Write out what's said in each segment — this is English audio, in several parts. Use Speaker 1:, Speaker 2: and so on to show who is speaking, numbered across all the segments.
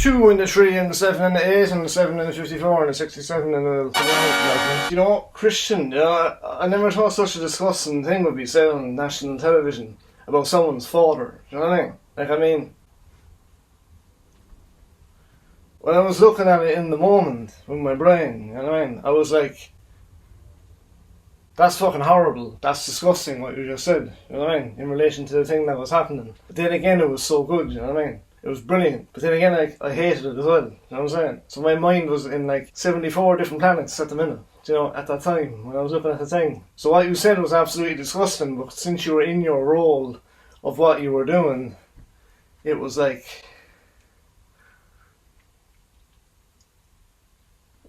Speaker 1: 2 and the 3 and the 7 and the 8 and the 7 and the 54 and the 67 and the... You know, Christian, I never thought such a disgusting thing would be said on national television about someone's father. Do you know what I mean? Like, I mean, when I was looking at it in the moment with my brain, you know what I mean? I was like, that's fucking horrible. That's disgusting what you just said, you know what I mean? In relation to the thing that was happening. But then again, it was so good, you know what I mean? It was brilliant. But then again, I hated it as well, you know what I'm saying? So my mind was in like 74 different planets at the minute, you know, at that time, when I was looking at the thing. So what you said was absolutely disgusting, but since you were in your role of what you were doing, it was like...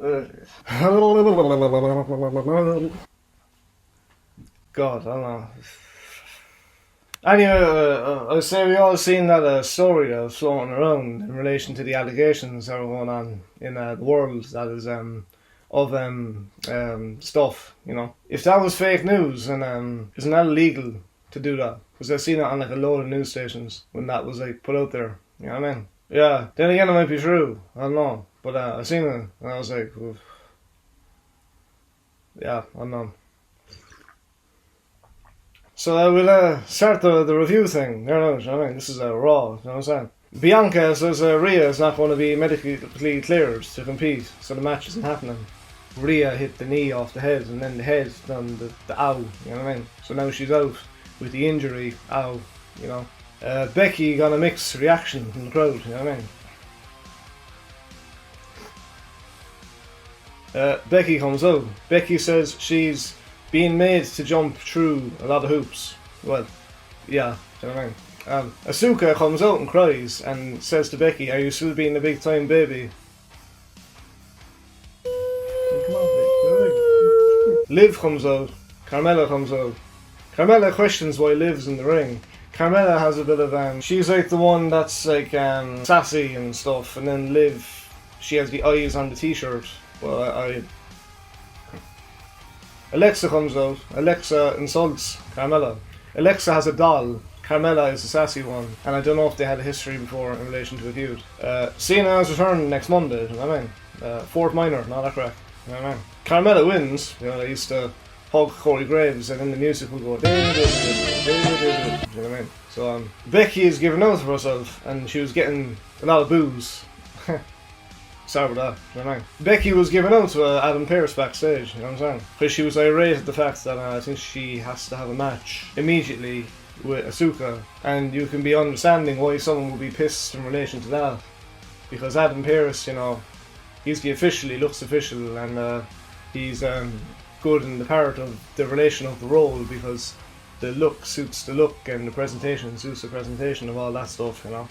Speaker 1: God, I don't know. Anyway, I say we all seen that story that was floating around in relation to the allegations that were going on in the world that is of stuff, you know. If that was fake news, then isn't that illegal to do that? Because I've seen it on like a load of news stations when that was like put out there, you know what I mean? Yeah, then again it might be true, I don't know. But I seen it and I was like, oof. Yeah, I don't know. So we'll start the review thing. You know what I mean? This is Raw, you know what I'm saying? Bianca says Rhea is not going to be medically cleared to compete, so the match isn't happening. Rhea hit the knee off the head and then the head done the ow, you know what I mean? So now she's out with the injury, ow, you know. Becky got a mixed reaction from the crowd, you know what I mean? Becky comes out. Becky says she's being made to jump through a lot of hoops. Well, yeah, do you know what I mean? Asuka comes out and cries and says to Becky, "Are you still being a big time baby?" Come on, baby. Liv comes out. Carmella comes out. Carmella questions why Liv's in the ring. Carmella has a bit of she's like the one that's like sassy and stuff, and then Liv, she has the eyes on the t-shirt. Well, Alexa comes out. Alexa insults Carmella. Alexa has a doll. Carmella is the sassy one. And I don't know if they had a history before in relation to a feud. Cena is returning next Monday, you know what I mean? Fort Minor, not that crack, you know what I mean? Carmella wins, you know, they used to hug Corey Graves and then the music will go you know what I mean? So Becky is giving out for herself and she was getting a lot of boos. Sorry about that, you know what I mean? Becky was giving out to Adam Pearce backstage, you know what I'm saying? Because she was irate at the fact that I think she has to have a match immediately with Asuka, and you can be understanding why someone would be pissed in relation to that. Because Adam Pearce, you know, he's the official, he looks official, and he's good in the part of the relation of the role because the look suits the look and the presentation suits the presentation of all that stuff, you know.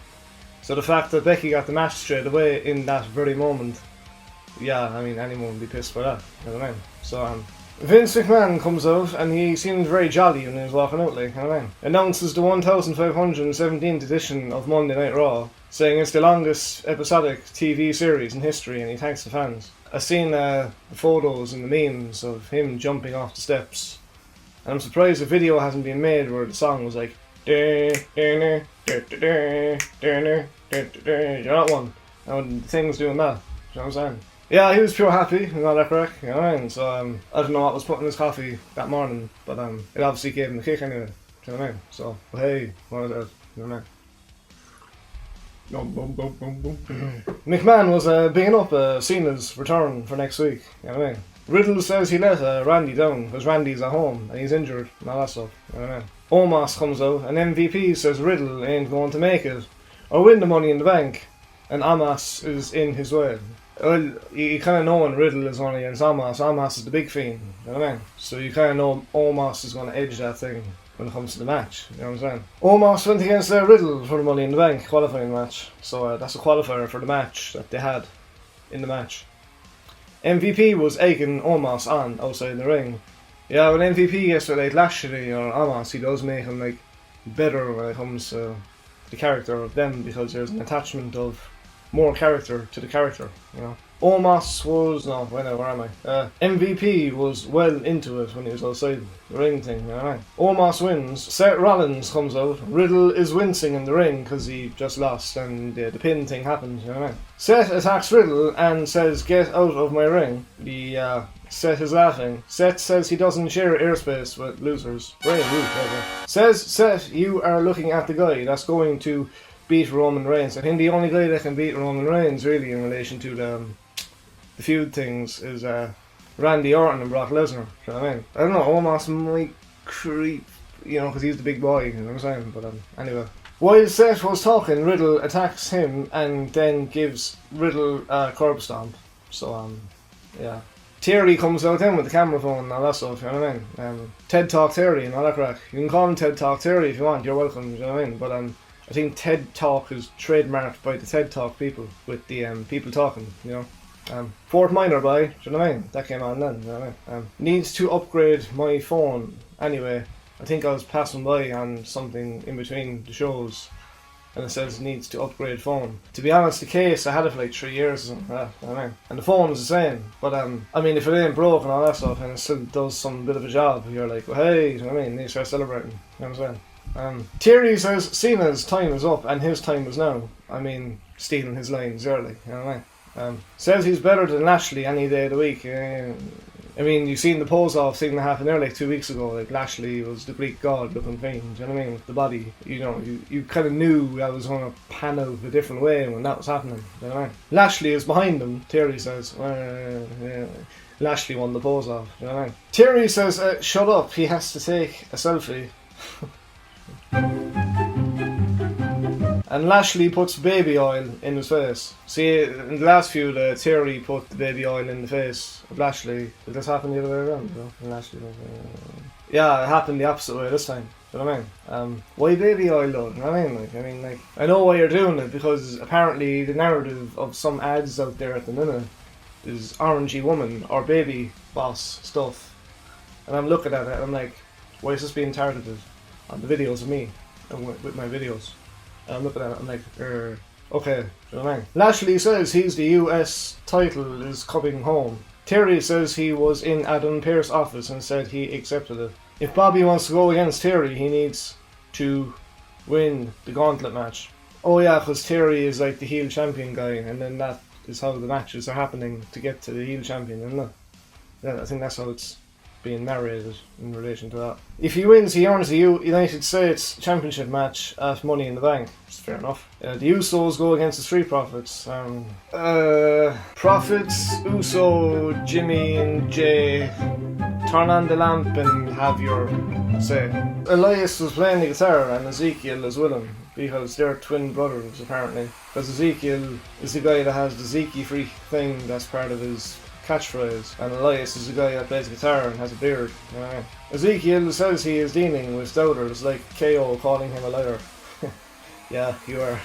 Speaker 1: So the fact that Becky got the match straight away in that very moment, yeah, I mean, anyone would be pissed by that, you know what I mean? So, Vince McMahon comes out and he seemed very jolly when he was walking out, like, you know what I mean? Announces the 1517th edition of Monday Night Raw, saying it's the longest episodic TV series in history and he thanks the fans. I've seen the photos and the memes of him jumping off the steps, and I'm surprised a video hasn't been made where the song was like, you know that one? And the thing was doing that, you know what I'm saying? Yeah, he was pure happy and all that crack, you know what I mean? So I don't know what was put in his coffee that morning, but it obviously gave him a kick anyway, you know what I mean? So, but hey, what is that, you know what I mean? McMahon was bigging up Cena's return for next week, you know what I mean? Riddle says he let Randy down because Randy's at home and he's injured and all that stuff, you know what I mean? Omos comes out and MVP says Riddle ain't going to make it or win the Money in the Bank, and Omos is in his way. Well, you kind of know when Riddle is on against Omos. Omos is the big fiend, you know what I mean? So you kind of know Omos is going to edge that thing when it comes to the match, you know what I'm saying? Omos went against Riddle for the Money in the Bank qualifying match, so that's a qualifier for the match that they had in the match. MVP was egging Omos on outside the ring. Yeah, when MVP gets with like Lashley or Omos, he does make him like better when it comes to the character of them because there's an attachment of more character to the character, you know. Omos was, no, where am I? MVP was well into it when he was outside the ring thing, you know what I mean? Omos wins, Seth Rollins comes out, Riddle is wincing in the ring because he just lost and the pin thing happened, you know what I mean? Seth attacks Riddle and says, "Get out of my ring." Seth is laughing. Seth says he doesn't share airspace with losers. Very rude, whatever. Says, "Seth, you are looking at the guy that's going to beat Roman Reigns." I think the only guy that can beat Roman Reigns, really, in relation to the feud things, is Randy Orton and Brock Lesnar. You know what I mean? I don't know, Omos might creep, you know, because he's the big boy, you know what I'm saying? But anyway. While Seth was talking, Riddle attacks him and then gives Riddle a curb stomp. So, yeah. Terry comes out then with the camera phone and all that stuff, you know what I mean? TED Talk Terry and all that crack. You can call him TED Talk Terry if you want, you're welcome, you know what I mean? But I think TED Talk is trademarked by the TED Talk people, with the people talking, you know. Fort Minor by, do you know what I mean? That came on then, you know what I mean? Needs to upgrade my phone. Anyway, I think I was passing by on something in between the shows and it says needs to upgrade phone. To be honest, the case, I had it for like 3 years or something, you know what I mean? And the phone is the same, but I mean, if it ain't broke and all that stuff and it still does some bit of a job, you're like, well, hey, you know what I mean? They start celebrating, you know what I'm saying? Thierry says Cena's time is up and his time is now. I mean, stealing his lines early, you know what I mean? Says he's better than Lashley any day of the week. I mean, you've seen the pose-off thing that happened there like 2 weeks ago. Like, Lashley was the Greek god looking thing, do you know what I mean? With the body, you know, you kind of knew that was going to pan out a different way when that was happening, do you know what I mean? Lashley is behind him, Terry says. Lashley won the pose-off, do you know what I mean? Terry says, shut up, he has to take a selfie. And Lashley puts baby oil in his face. See, in the last feud, Terry put the baby oil in the face of Lashley. Did this happen the other way around? You know? And Lashley was, yeah, it happened the opposite way this time. Do you know what I mean? Why baby oil though? You know what I mean? Like, I know why you're doing it, because apparently the narrative of some ads out there at the minute is orangey woman or baby boss stuff. And I'm looking at it and I'm like, why is this being targeted on the videos of me and with my videos? I'm looking at it, I'm like, okay, do you know what I mean? Lashley says he's the US title is coming home. Terry says he was in Adam Pearce's office and said he accepted it. If Bobby wants to go against Terry, he needs to win the gauntlet match. Oh yeah, because Terry is like the heel champion guy, and then that is how the matches are happening to get to the heel champion, isn't it? Yeah, I think that's how it's being narrated in relation to that. If he wins, he earns the United States Championship match at Money in the Bank. It's fair enough. The Usos go against the Street Profits. Profits, Uso, Jimmy and Jay, turn on the lamp and have your say. Elias was playing the guitar and Ezekiel is with him, because they're twin brothers apparently. Because Ezekiel is the guy that has the Zeke freak thing that's part of his catchphrase, and Elias is the guy that plays guitar and has a beard. You know what I mean? Ezekiel says he is dealing with doubters, like KO calling him a liar. Yeah, you are.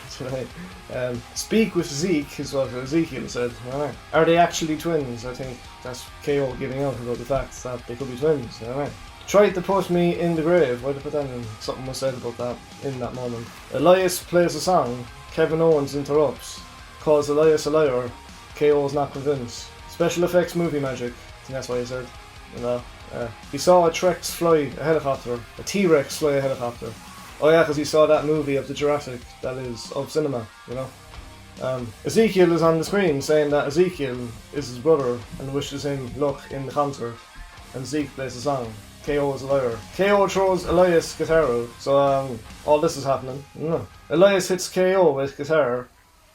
Speaker 1: Speak with Zeke is what Ezekiel said. You know what I mean? Are they actually twins? I think that's KO giving out about the fact that they could be twins. You know what I mean? Tried to put me in the grave. Why did I put that in? Something was said about that in that moment. Elias plays a song. Kevin Owens interrupts. Calls Elias a liar. KO is not convinced. Special effects movie magic. I think that's what he said. You know, he saw a T-Rex fly a helicopter. A T-Rex fly a helicopter. Oh yeah, because he saw that movie of the Jurassic that is of cinema, you know. Ezekiel is on the screen saying that Ezekiel is his brother and wishes him luck in the concert. And Zeke plays the song. KO is a liar. KO throws Elias guitar out. So all this is happening. No. Elias hits KO with guitar.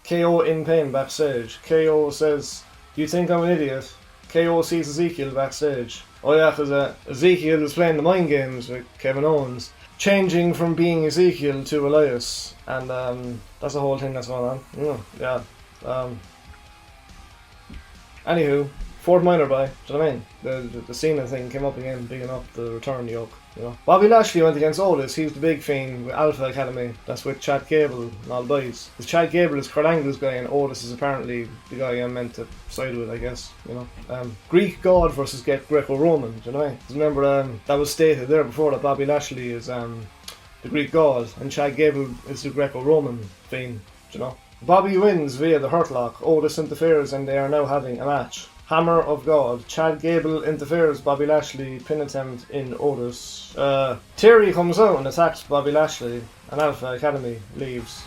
Speaker 1: KO in pain backstage. KO says, "Do you think I'm an idiot?" KO sees Ezekiel backstage. Oh yeah, because Ezekiel is playing the mind games with Kevin Owens, changing from being Ezekiel to Elias, and that's the whole thing that's going on. Yeah. Anywho, Fort Minor by, do you know what I mean? The Cena thing came up again, bigging up the return yoke, you know. Bobby Lashley went against Otis. He's the big fiend with Alpha Academy. That's with Chad Gable and all the boys. Because Chad Gable is Kurt Angle's guy and Otis is apparently the guy I'm meant to side with, I guess, you know. Greek God versus Greco-Roman, do you know what I mean? Remember, that was stated there before that Bobby Lashley is the Greek God and Chad Gable is the Greco-Roman fiend, do you know. Bobby wins via the Hurt Lock. Otis interferes and they are now having a match. Hammer of God. Chad Gable interferes. Bobby Lashley pin attempt in Otis. Terry comes out and attacks Bobby Lashley and Alpha Academy leaves.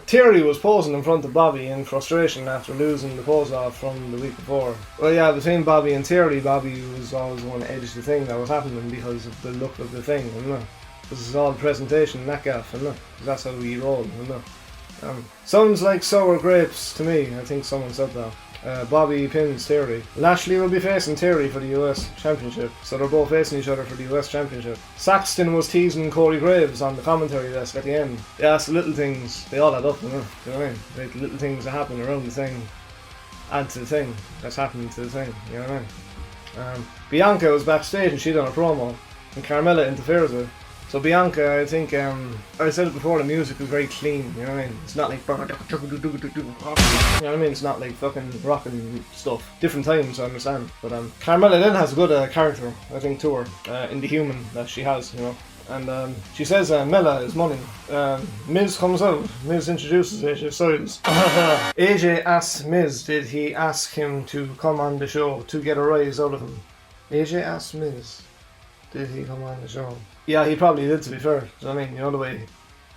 Speaker 1: Terry was posing in front of Bobby in frustration after losing the pose off from the week before. Well, yeah, between Bobby and Terry, Bobby was always the one to edge the thing that was happening because of the look of the thing, you know. This is all presentation and that gaff, you know. That's how we roll, you know. Sounds like sour grapes to me. I think someone said that. Bobby pins Terry. Lashley will be facing Terry for the US Championship, so they're both facing each other for the US Championship. Saxton was teasing Corey Graves on the commentary desk at the end. Yeah, it's the little things, they all add up, you know what I mean? Like the little things that happen around the thing, add to the thing that's happening to the thing, you know what I mean? Bianca was backstage and she done a promo, and Carmella interferes with her. So Bianca, I think, I said it before, the music is very clean, you know what I mean? It's not like, you know what I mean? It's not like fucking rocking stuff. Different times, I understand. But Carmella then has a good character, I think, to her, in the human that she has, you know. And she says Mella is money. Miz comes out. Miz introduces AJ Styles. AJ asks Miz, did he ask him to come on the show to get a rise out of him? AJ asks Miz, did he come on the show? Yeah, he probably did, to be fair. Do you know what I mean? You know the way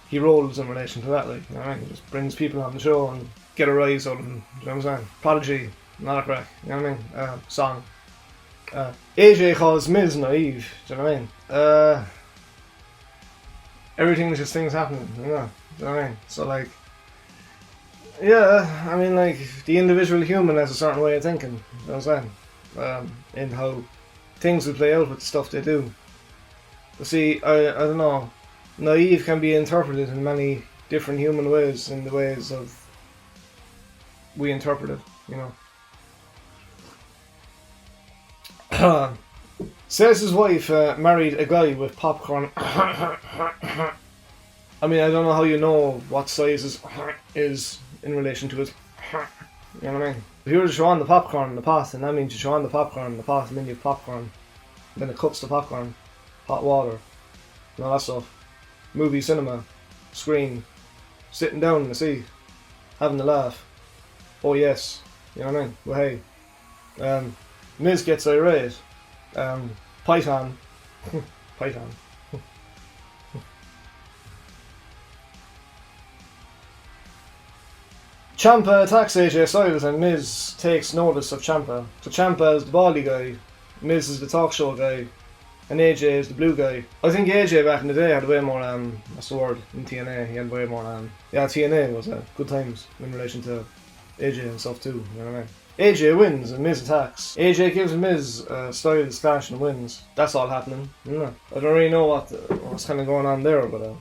Speaker 1: he rolls in relation to that, like, you know what I mean? He just brings people on the show and get a rise out of them. Do you know what I'm saying? Prodigy, not a crack. You know what I mean? Song. AJ calls Miz naive. Do you know what I mean? Everything's just things happening, you know? Do you know what I mean? So, like, yeah, I mean, like, the individual human has a certain way of thinking. You know what I'm saying? In how things will play out with the stuff they do. But see, I don't know, naive can be interpreted in many different human ways, in the ways of we interpret it, you know. Says his wife married a guy with popcorn. I mean, I don't know how you know what size is in relation to his. You know what I mean? If you were to show on the popcorn in the pot, and that means you show on the popcorn in the pot, and then you have popcorn, then it cooks the popcorn. Hot water, and all that stuff. Movie, cinema, screen, sitting down in the seat, having a laugh. Oh yes, you know what I mean? Well hey, Miz gets irate. Python, Python. Ciampa attacks AJ Styles and Miz takes notice of Ciampa. So Ciampa is the baldy guy, Miz is the talk show guy, and AJ is the blue guy. I think AJ back in the day had way more, what's the word, in TNA, he had way more, yeah, TNA was good times in relation to AJ and stuff too, you know what I mean? AJ wins and Miz attacks. AJ gives Miz Styles clash and wins. That's all happening, you know? I don't really know what's kind of going on there, but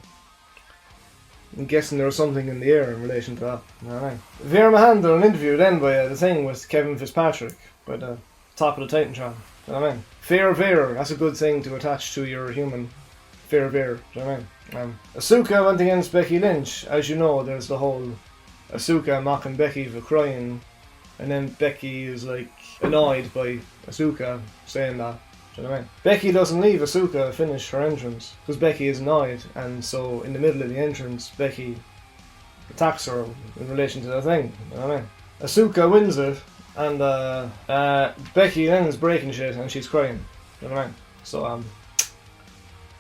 Speaker 1: I'm guessing there was something in the air in relation to that, you know what I mean? Veer Mahan did an interview then by the thing with Kevin Fitzpatrick, by the top of the Titantron. You know what I mean? Fear, that's a good thing to attach to your human. Fear, do you know what I mean? Asuka went against Becky Lynch. As you know, there's the whole Asuka mocking Becky for crying, and then Becky is like annoyed by Asuka saying that. Do you know what I mean? Becky doesn't leave Asuka finish her entrance because Becky is annoyed, and so in the middle of the entrance, Becky attacks her in relation to the thing. You know what I mean? Asuka wins it. And Becky then is breaking shit and she's crying. You know what I mean? So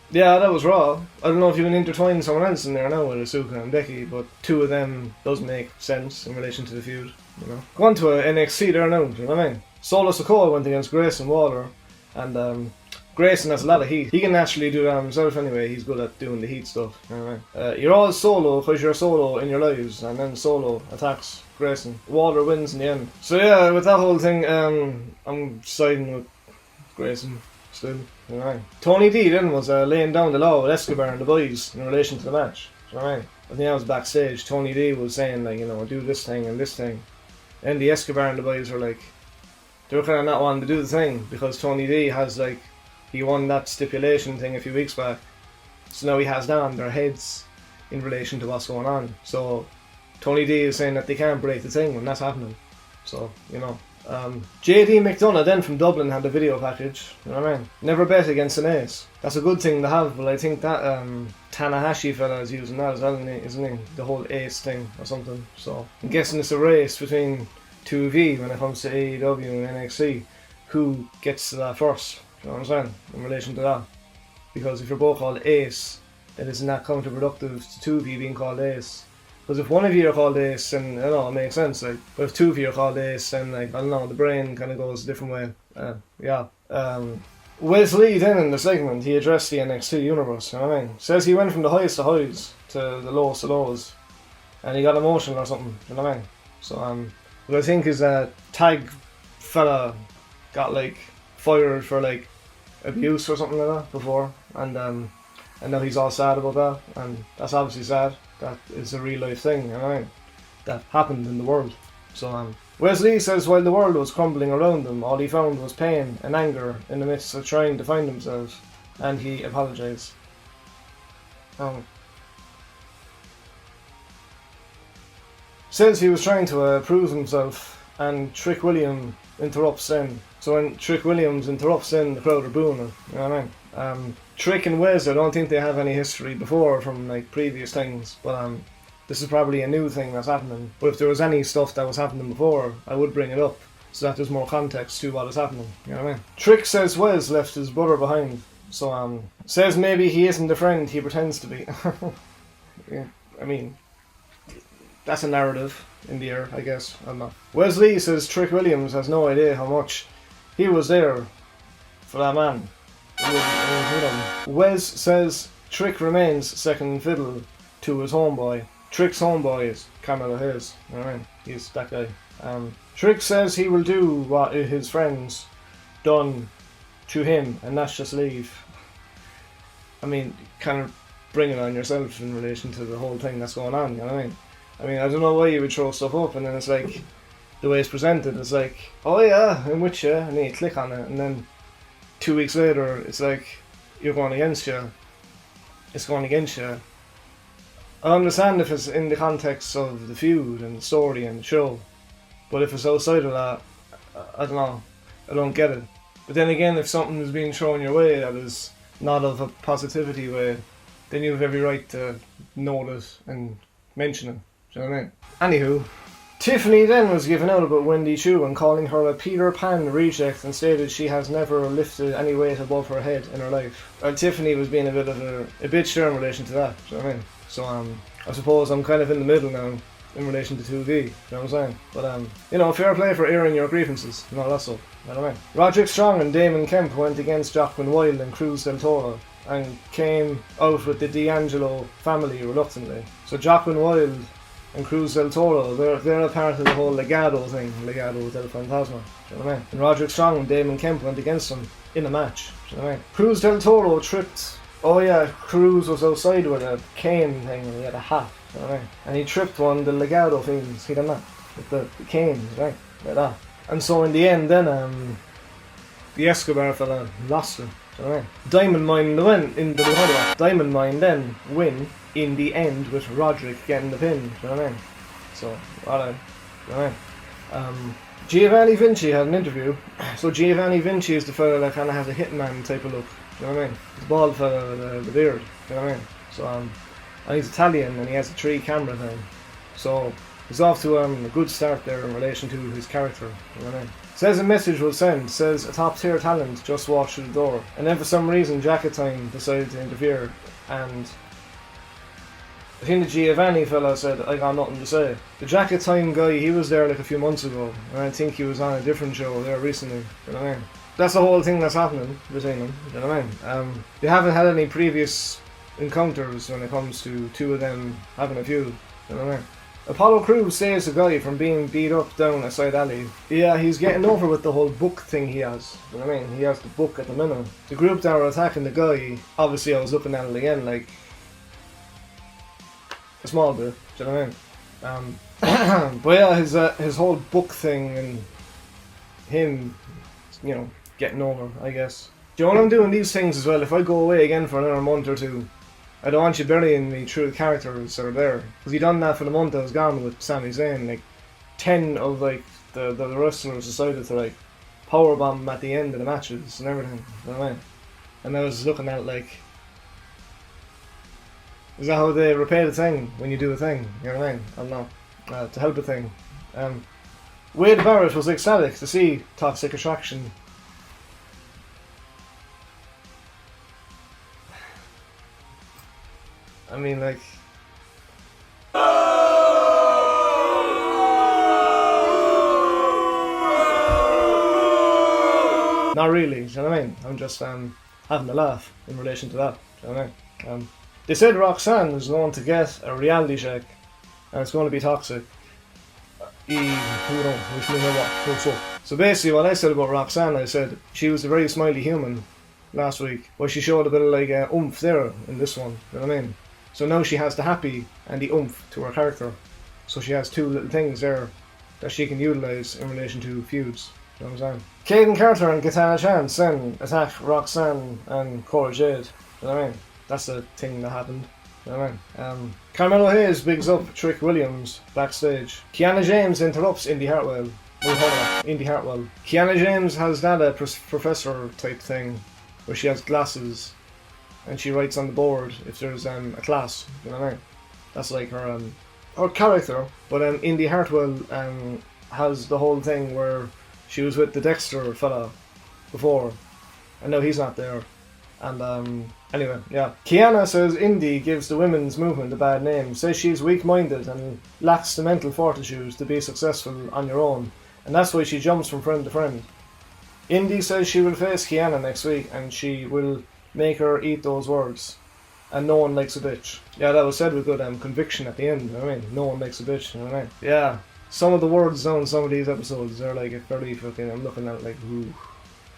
Speaker 1: yeah, that was Raw. I don't know if you can intertwine someone else in there now with Asuka and Becky, but two of them does make sense in relation to the feud. You know. Go on to NXT there now. You know what I mean? Solo Sikoa went against Grayson Waller, and Grayson has a lot of heat. He can actually do that himself anyway. He's good at doing the heat stuff. You know what I mean? You're all solo because you're solo in your lives, and then Solo attacks Grayson. Waller wins in the end. So yeah, with that whole thing, I'm siding with Grayson still. You know what I mean? Tony D then was laying down the law with Escobar and the boys in relation to the match. You know what I mean? I think I was backstage. Tony D was saying, like, you know, do this thing and this thing. And the Escobar and the boys were like, they were kind of not wanting to do the thing because Tony D has, like, he won that stipulation thing a few weeks back. So now he has that on their heads in relation to what's going on. So Tony D is saying that they can't break the thing when that's happening. So, you know. JD McDonough then from Dublin had the video package. You know what I mean? Never bet against an ace. That's a good thing to have, but I think that Tanahashi fella is using that as well, isn't he? The whole ace thing or something. So I'm guessing it's a race between 2V when it comes to AEW and NXT. Who gets to that first? You know what I'm saying? In relation to that. Because if you're both called ace, then isn't that counterproductive to 2V being called ace? Because if one of you are called ace, then you know, it makes sense. Like, but if 2 of you are called ace, then like I don't know, the brain kind of goes a different way. Yeah. Wesley then in the segment, he addressed the NXT universe. You know what I mean? Says he went from the highest of highs to the lowest of lows, and he got emotional or something. You know what I mean? So what I think is that tag fella got like fired for like abuse or something like that before, and now he's all sad about that, and that's obviously sad. That is a real life thing, you know what I mean? That happened in the world. So Wesley says while the world was crumbling around him, all he found was pain and anger in the midst of trying to find himself, and he apologised. Says he was trying to prove himself, and Trick Williams interrupts then. So when Trick Williams interrupts then, the crowd are booing him, you know what I mean? Trick and Wes, I don't think they have any history before from like previous things, but this is probably a new thing that's happening. But if there was any stuff that was happening before, I would bring it up so that there's more context to what is happening. You know what I mean? Trick says Wes left his brother behind, so says maybe he isn't the friend he pretends to be. Yeah, I mean, that's a narrative in the air, I guess. I'm not. Wesley says Trick Williams has no idea how much he was there for that man. Wes says Trick remains second fiddle to his homeboy. Trick's homeboy is Carmelo Hayes. You know what I mean? He's that guy. Trick says he will do what his friends done to him, and that's just leave. I mean, kind of bring it on yourself in relation to the whole thing that's going on. You know what I mean? I mean, I don't know why you would throw stuff up, and then it's like the way it's presented. It's like, oh yeah, I'm with you, and then you click on it, and then 2 weeks later, it's like you're going against you. It's going against you. I understand if it's in the context of the feud and the story and the show, but if it's outside of that, I don't know. I don't get it. But then again, if something is being thrown your way that is not of a positivity way, then you have every right to note it and mention it. Do you know what I mean? Anywho, Tiffany then was given out about Wendy Chu and calling her a Peter Pan reject, and stated she has never lifted any weight above her head in her life. Tiffany was being a bit of a bitch there in relation to that. Do you know what I mean? So I suppose I'm kind of in the middle now in relation to 2V. You know what I'm saying? But you know, fair play for airing your grievances and all that stuff. You know what I mean? Roderick Strong and Damon Kemp went against Joaquin Wilde and Cruz del Toro, and came out with the D'Angelo family reluctantly. So Joaquin Wilde and Cruz del Toro, they're a part of the whole Legado thing, Legado del Fantasma. Do you know what I mean? And Roderick Strong and Damon Kemp went against them in a match. Do you know what I mean? Cruz del Toro tripped. Oh yeah, Cruz was outside with a cane thing and he had a hat. Do you know what I mean? And he tripped one of the Legado things. He done that with the canes, right? Like that. And so in the end, then the Escobar fella lost it. Do you know what I mean? Diamond Mine then win in the end with Roderick getting the pin. Do you know what I mean? So, alright. Do you know what I mean? Giovanni Vinci had an interview. So Giovanni Vinci is the fella that kind of has a hitman type of look. Do you know what I mean? He's a bald fella with the beard. Do you know what I mean? So and he's Italian and he has a 3 camera thing. So he's off to a good start there in relation to his character. You know what I mean? Says a message was sent. Says a top tier talent just walked through the door, and then for some reason Jacket Time decided to interfere, and I think the Giovanni fella said, I got nothing to say. The Jacket Time guy, he was there like a few months ago, and I think he was on a different show there recently. You know what I mean? That's the whole thing that's happening between them. You know what I mean? They haven't had any previous encounters when it comes to 2 of them having a feud. You know what I mean? Apollo Crews saves a guy from being beat up down a side alley. Yeah, he's getting over with the whole book thing he has. You know what I mean? He has the book at the minute. The group that were attacking the guy, obviously I was looking at it again like a small bit. Do you know what I mean? But yeah, his whole book thing and him, you know, getting over, I guess. Do you know when I'm doing these things as well? If I go away again for another month or 2, I don't want you burying me through the characters that are there. Because he done that for the month I was gone with Sami Zayn. Like, 10 of like the wrestlers decided to like powerbomb him at the end of the matches and everything. You know what I mean? And I was looking at it like, Is that how they repay the thing when you do a thing? You know what I mean? I don't know. To help a thing. Wade Barrett was ecstatic to see Toxic Attraction. I mean, like... Not really, do you know what I mean? I'm just having a laugh in relation to that, do you know what I mean? They said Roxanne is going to get a reality check and it's going to be toxic. So basically what I said about Roxanne, I said she was a very smiley human last week, but she showed a bit of like oomph there in this one, you know what I mean? So now she has the happy and the oomph to her character. So she has two little things there that she can utilise in relation to feuds. You know what I'm saying? Caden Carter and Katana Chance then attack Roxanne and Cora Jade. You know what I mean? That's the thing that happened. You know what I mean? Carmelo Hayes bigs up Trick Williams backstage. Kiana James interrupts Indy Hartwell. Indy Hartwell. Kiana James has that professor type thing where she has glasses and she writes on the board if there's a class. You know what I mean? That's like her character. But Indy Hartwell has the whole thing where she was with the Dexter fella before, and now he's not there. And anyway, yeah. Kiana says Indy gives the women's movement a bad name, says she's weak-minded and lacks the mental fortitude to be successful on your own, and that's why she jumps from friend to friend. Indy says she will face Kiana next week and she will make her eat those words. And no one likes a bitch. Yeah, that was said with good conviction at the end, you know what I mean? No one likes a bitch, you know what I mean? Yeah. Some of the words on some of these episodes, they're like very fucking, I'm looking at it like, ooh. You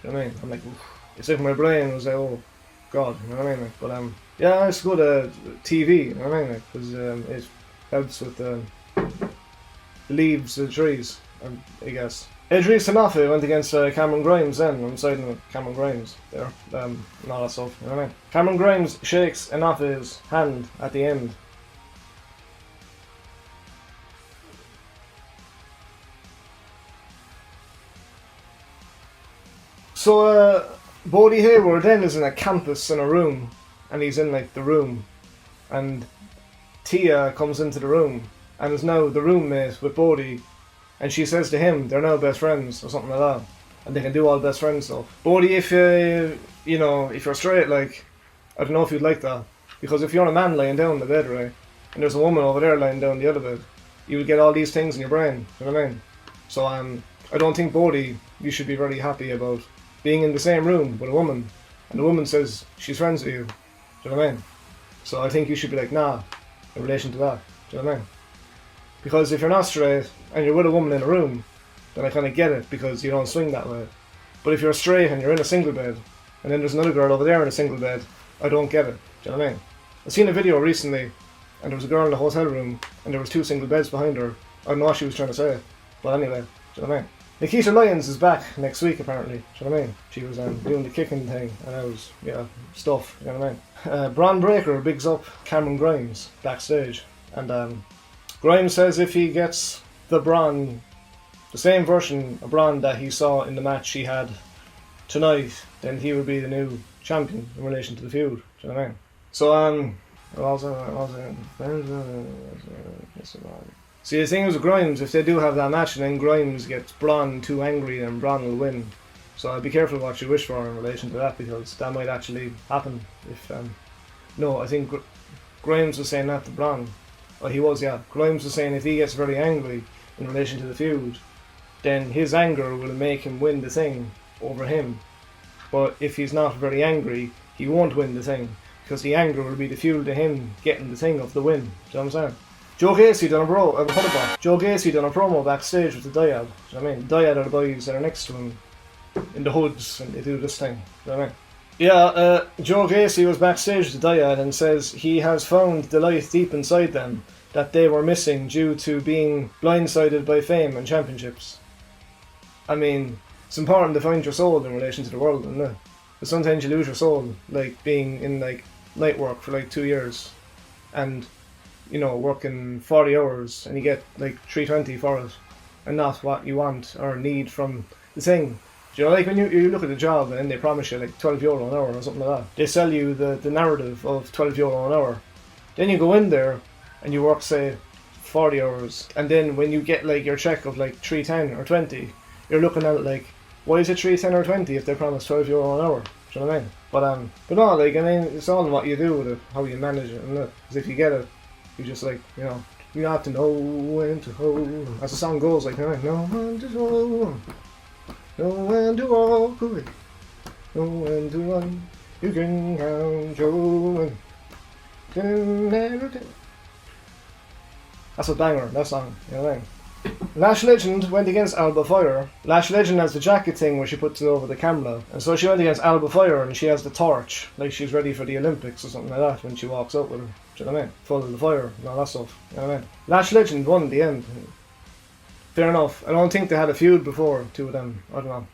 Speaker 1: know what I mean? I'm like, ooh. It's like my brain was like, oh, God, you know what I mean? Like, but, yeah, it's good TV, you know what I mean? Because it helps with the leaves, the trees, I guess. Idris Hanafi went against Cameron Grimes then. I'm siding with Cameron Grimes there. And all that stuff, you know what I mean? Cameron Grimes shakes Hanafi's hand at the end. So, Bodie Hayward then is in a campus in a room, and he's in like the room, and Tia comes into the room, and is now the roommate with Bodie, and she says to him they're now best friends, or something like that, and they can do all best friend stuff. Bodie, if if you're straight, like, I don't know if you'd like that, because if you're a man lying down in the bed, right, and there's a woman over there lying down the other bed, you would get all these things in your brain, you know what I mean? So, I don't think Bodie, you should be very happy about being in the same room with a woman, and the woman says she's friends with you. Do you know what I mean? So I think you should be like, nah, in relation to that. Do you know what I mean? Because if you're not straight and you're with a woman in a room, then I kind of get it because you don't swing that way. But if you're straight and you're in a single bed, and then there's another girl over there in a single bed, I don't get it. Do you know what I mean? I seen a video recently, and there was a girl in a hotel room, and there was two single beds behind her. I don't know what she was trying to say, but anyway, do you know what I mean? Nikita Lyons is back next week apparently, do you know what I mean? She was doing the kicking thing, and that was, yeah, stuff, you know what I mean? Bron Breakker bigs up Cameron Grimes backstage, and Grimes says if he gets the same version of Bron that he saw in the match he had tonight, then he will be the new champion in relation to the feud, do you know what I mean? So, see, the thing is with Grimes, if they do have that match and then Grimes gets Bron too angry, then Bron will win. So be careful what you wish for in relation to that, because that might actually happen. If no, I think Grimes was saying that to Bron. Well, he was, yeah. Grimes was saying if he gets very angry in relation to the feud, then his anger will make him win the thing over him. But if he's not very angry, he won't win the thing, because the anger will be the fuel to him getting the thing of the win. Do you know what I'm saying? Joe Gacy done a promo backstage with the Dyad. Do you know what I mean? Dyad are the boys that are next to him in the hoods, and they do this thing. Do you know what I mean? Yeah, Joe Gacy was backstage with the Dyad and says he has found the light deep inside them that they were missing due to being blindsided by fame and championships. I mean, it's important to find your soul in relation to the world, isn't it? But sometimes you lose your soul, like being in like night work for like 2 years, and working 40 hours and you get like $3.20 for it, and not what you want or need from the thing. Do you know, like when you look at a job and they promise you like €12 an hour or something like that. They sell you the narrative of €12 an hour. Then you go in there and you work, say, 40 hours, and then when you get like your check of like 310 or 20, you're looking at it like, why is it 310 or 20 if they promise €12 an hour? Do you know what I mean? But no, like, I mean, it's all in what you do with it, how you manage it, and look, because if you get it, you just like, you know, you have to know when to hold. As the song goes, like, know when to hold, know when to walk away, know when to run. You can count your money. That's a banger, that song, you know what I mean? Lash Legend went against Alba Fire. Lash Legend has the jacket thing where she puts it over the camera, and so she went against Alba Fire and she has the torch, like she's ready for the Olympics or something like that when she walks out with her. Do you know what I mean? Full of the fire and all that stuff. You know what I mean? Lash Legend won in the end. Fair enough. I don't think they had a feud before, two of them. I don't know.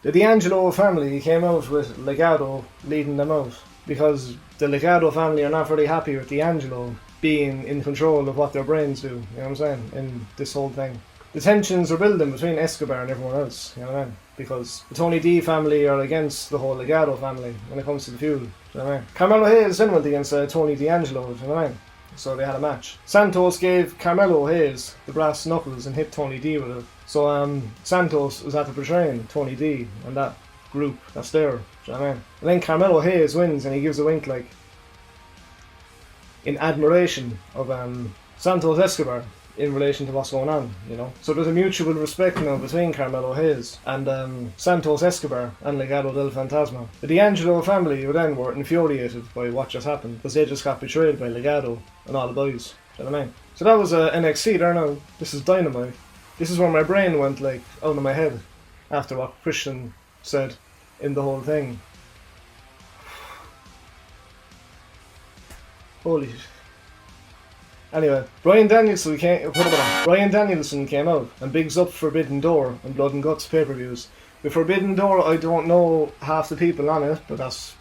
Speaker 1: The D'Angelo family came out with Legado leading them out because the Legado family are not very happy with D'Angelo being in control of what their brains do, you know what I'm saying, in this whole thing. The tensions are building between Escobar and everyone else, you know what I mean, because the Tony D family are against the whole Legado family when it comes to the feud, you know what I mean. Carmelo Hayes then went against Tony D'Angelo, you know what I mean, so they had a match. Santos gave Carmelo Hayes the brass knuckles and hit Tony D with it, so Santos was after portraying Tony D and that group that's there, you know what I mean. And then Carmelo Hayes wins and he gives a wink like, in admiration of Santos Escobar in relation to what's going on, you know. So there's a mutual respect now between Carmelo Hayes and Santos Escobar and Legado del Fantasma. The D'Angelo family were infuriated by what just happened because they just got betrayed by Legado and all the boys. Do you know what I mean? So that was NXT there now. This is Dynamite. This is where my brain went like out of my head after what Christian said in the whole thing. Holy shit. Anyway, Bryan Danielson came out and bigs up Forbidden Door and Blood and Guts pay-per-views. With Forbidden Door, I don't know half the people on it, but that's,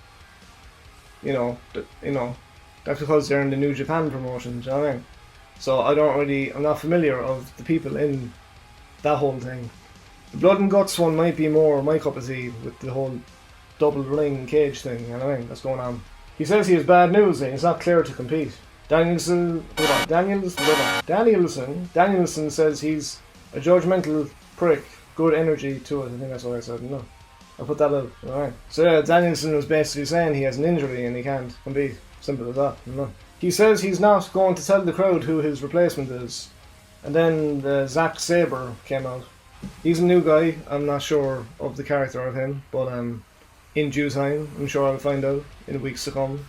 Speaker 1: that's because they're in the New Japan promotion, do you know what I mean? So I'm not familiar of the people in that whole thing. The Blood and Guts one might be more my cup of tea with the whole double ring cage thing, you know what I mean, that's going on. He says he has bad news and he's not clear to compete. Danielson says he's a judgmental prick, good energy to it. I think that's what I said, no. I put that out, alright. So yeah, Danielson was basically saying he has an injury and he can't compete. Simple as that, you know. He says he's not going to tell the crowd who his replacement is. And then Zack Sabre came out. He's a new guy, I'm not sure of the character of him, but in due time, I'm sure I'll find out in weeks to come.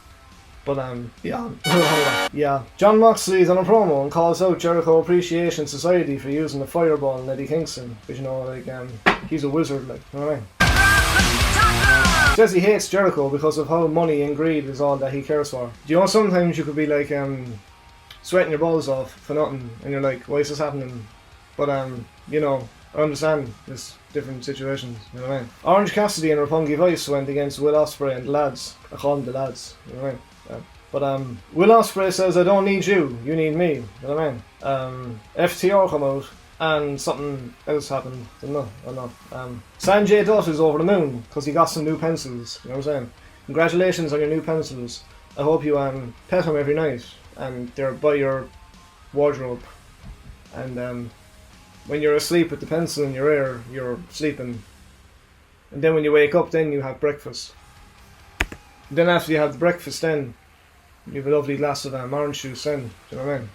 Speaker 1: But yeah. John Moxley's on a promo and calls out Jericho Appreciation Society for using the fireball on Eddie Kingston. Because he's a wizard, like, you know what I mean? He says he hates Jericho because of how money and greed is all that he cares for. Do you know sometimes you could be like sweating your balls off for nothing and you're like, why is this happening? But I understand this different situations, you know what I mean? Orange Cassidy and Roppongi Vice went against Will Ospreay and the lads. I call them the lads, you know what I mean? But Will Ospreay says, I don't need you, you need me, you know what I mean? FTR come out and something else happened, I don't know. Sanjay Dutt is over the moon because he got some new pencils, you know what I'm saying? Congratulations on your new pencils. I hope you pet them every night and they're by your wardrobe. And when you're asleep with the pencil in your ear, you're sleeping. And then when you wake up, then you have breakfast. And then after you have the breakfast, then you have a lovely glass of orange juice then, do you know what I mean?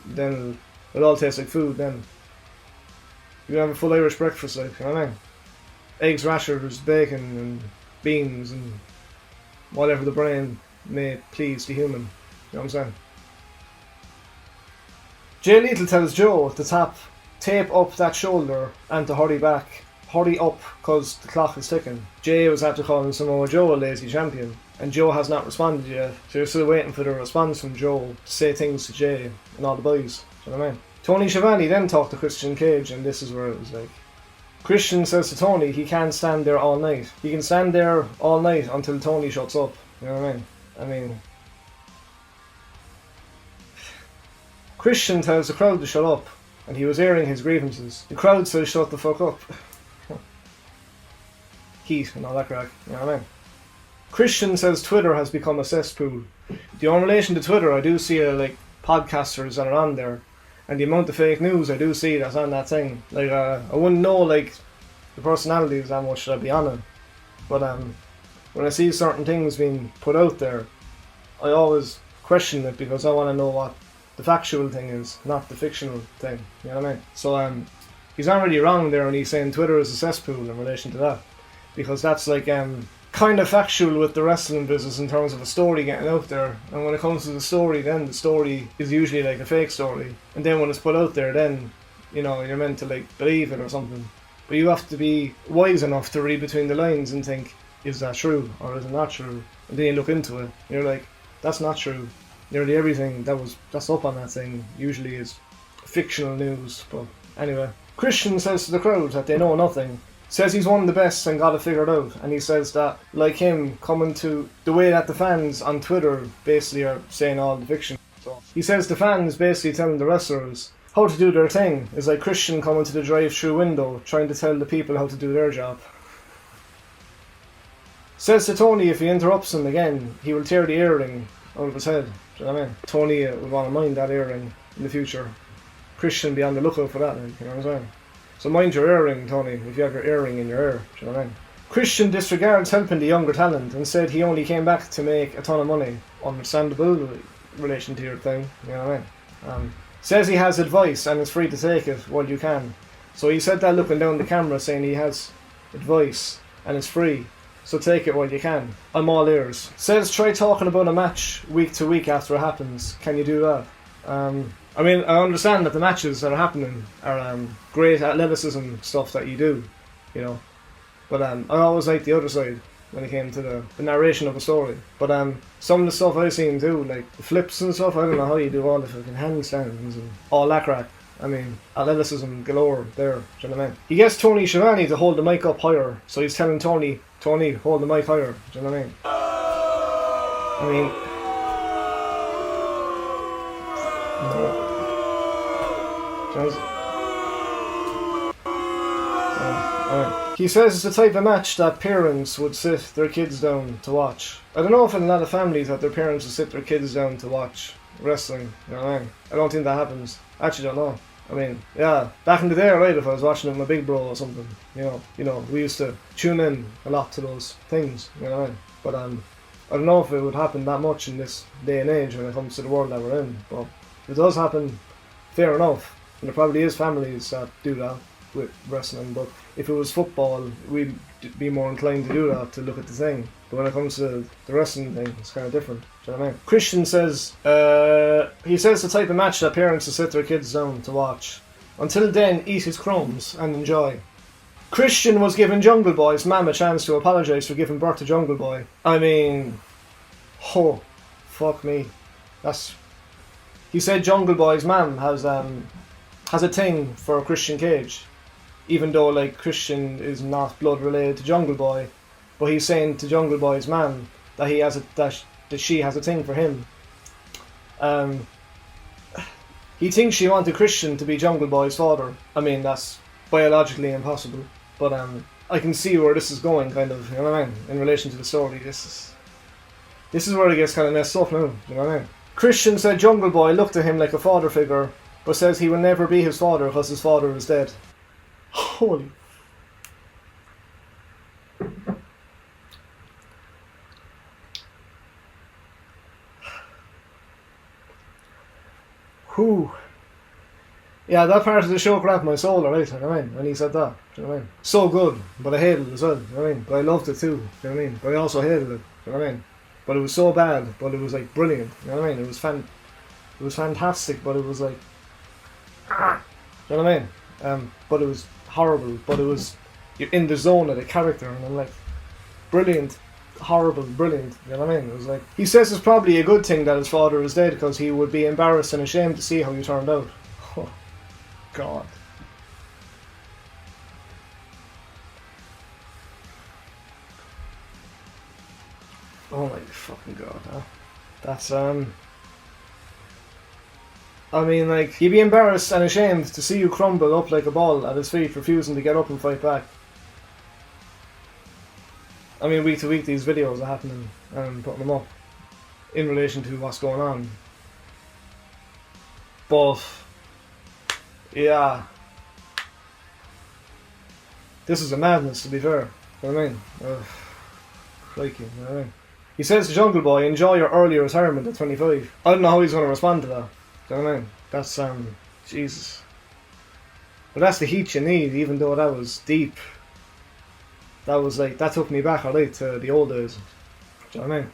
Speaker 1: Then it all tastes like food then. You can have a full Irish breakfast, like, you know what I mean? Eggs, rashers, bacon and beans and whatever the brain may please the human, you know what I'm saying? Jay Lethal tells Joe to tape up that shoulder and to hurry up because the clock is ticking. Jay was after calling Samoa Joe a lazy champion and Joe has not responded yet, so you're still waiting for the response from Joe to say things to Jay and all the boys, do you know what I mean? Tony Schiavone then talked to Christian Cage and this is where it was like, Christian says to Tony he can't stand there all night. He can stand there all night until Tony shuts up, you know what I mean? Christian tells the crowd to shut up, and he was airing his grievances. The crowd says shut the fuck up. Heat and all that crack, you know what I mean? Christian says Twitter has become a cesspool. In relation to Twitter, I do see podcasters that are on there, and the amount of fake news I do see that's on that thing. I wouldn't know the personalities that much, should I be on it. But when I see certain things being put out there, I always question it because I want to know what the factual thing is, not the fictional thing. You know what I mean? So he's not really wrong there when he's saying Twitter is a cesspool in relation to that, because that's kind of factual with the wrestling business in terms of a story getting out there. And when it comes to the story, then the story is usually a fake story, and then when it's put out there, then you're meant to believe it or something. But you have to be wise enough to read between the lines and think, is that true or is it not true? And then you look into it, and you're like, that's not true. Nearly everything that's up on that thing usually is fictional news. But anyway, Christian says to the crowd that they know nothing. Says he's one of the best and got it figured out, and he says that, like him, coming to the way that the fans on Twitter basically are saying all the fiction. So he says the fans basically telling the wrestlers how to do their thing is like Christian coming to the drive-through window trying to tell the people how to do their job. Says to Tony if he interrupts him again, he will tear the earring out of his head. Do you know what I mean? Tony would want to mind that earring in the future. Christian be on the lookout for that, you know what I'm saying? So mind your earring, Tony, if you have your earring in your ear. Do you know what I mean? Christian disregards helping the younger talent and said he only came back to make a ton of money. Understandable in relation to your thing, you know what I mean? Says he has advice and is free to take it while you can. So he said that looking down the camera, saying he has advice and it's free. So take it while you can. I'm all ears. Says try talking about a match week to week after it happens. Can you do that? I mean, I understand that the matches that are happening are great athleticism stuff that you do, But I always liked the other side when it came to the narration of a story. But some of the stuff I've seen too, like the flips and stuff, I don't know how you do all the fucking handstands and all that crack. I mean, athleticism galore there, do you know what I mean? He gets Tony Schiavone to hold the mic up higher, so he's telling Tony, hold the mic higher, do you know what I mean? He says it's the type of match that parents would sit their kids down to watch. I don't know if in a lot of families that their parents would sit their kids down to watch wrestling, you know what I mean? I don't think that happens. I actually don't know. I mean, yeah, back in the day, right, if I was watching it with my big bro or something, we used to tune in a lot to those things, you know what I mean? But I don't know if it would happen that much in this day and age when it comes to the world that we're in, but if it does happen, fair enough. And there probably is families that do that with wrestling, but if it was football, we'd be more inclined to do that, to look at the thing. But when it comes to the wrestling thing, it's kind of different. Do you know what I mean? Christian says, he says the type of match that parents will sit their kids down to watch. Until then, eat his crumbs and enjoy. Christian was giving Jungle Boy's mum a chance to apologise for giving birth to Jungle Boy. I mean, oh, fuck me. He said Jungle Boy's mum has a thing for Christian Cage, even though Christian is not blood related to Jungle Boy, but he's saying to Jungle Boy's mum that she has a thing for him. He thinks she wanted Christian to be Jungle Boy's father. I mean, that's biologically impossible, but I can see where this is going, kind of, you know what I mean, in relation to the story. This is where it gets kind of messed up now, you know what I mean? Christian said Jungle Boy looked at him like a father figure, but says he will never be his father because his father is dead. Holy. Whew. Yeah, that part of the show cracked my soul, alright, you know what I mean, when he said that, do you know what I mean? So good, but I hated it as well, you know what I mean? But I loved it too, do you know what I mean? But I also hated it, do you know what I mean? But it was so bad, but it was brilliant, you know what I mean? It was fantastic, but it was do you know what I mean? But it was horrible, but you're in the zone of the character, and I'm brilliant, horrible, brilliant, you know what I mean? It was he says it's probably a good thing that his father is dead because he would be embarrassed and ashamed to see how he turned out. Oh, God. Oh my fucking God, huh? That's, I mean, he'd be embarrassed and ashamed to see you crumble up like a ball at his feet, refusing to get up and fight back. I mean, week to week these videos are happening and I'm putting them up in relation to what's going on. But yeah, this is a madness, to be fair. You know what I mean? Crikey, you know what I mean? He says to Jungle Boy, enjoy your early retirement at 25. I don't know how he's going to respond to that. Do you know what I mean? That's, Jesus. But that's the heat you need, even though that was deep. That was like, that took me back, alright, to the old days. Do you know what I mean?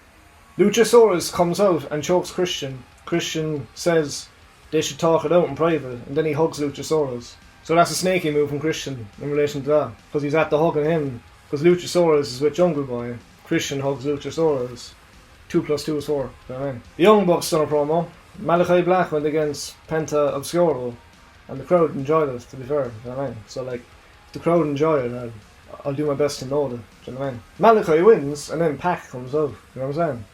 Speaker 1: Luchasaurus comes out and chokes Christian. Christian says they should talk it out in private, and then he hugs Luchasaurus. So that's a snaky move from Christian in relation to that. Because he's at the hugging him. Because Luchasaurus is with Jungle Boy. Christian hugs Luchasaurus. 2 plus 2 is 4. You know what I mean? The Young Bucks done a promo. Malachi Black went against Penta Obscuro. And the crowd enjoyed it, to be fair. You know what I mean? So like, if the crowd enjoy it, I'll do my best to know that. Do you know what I mean? Malachi wins, and then Pac comes out. You know what I'm saying?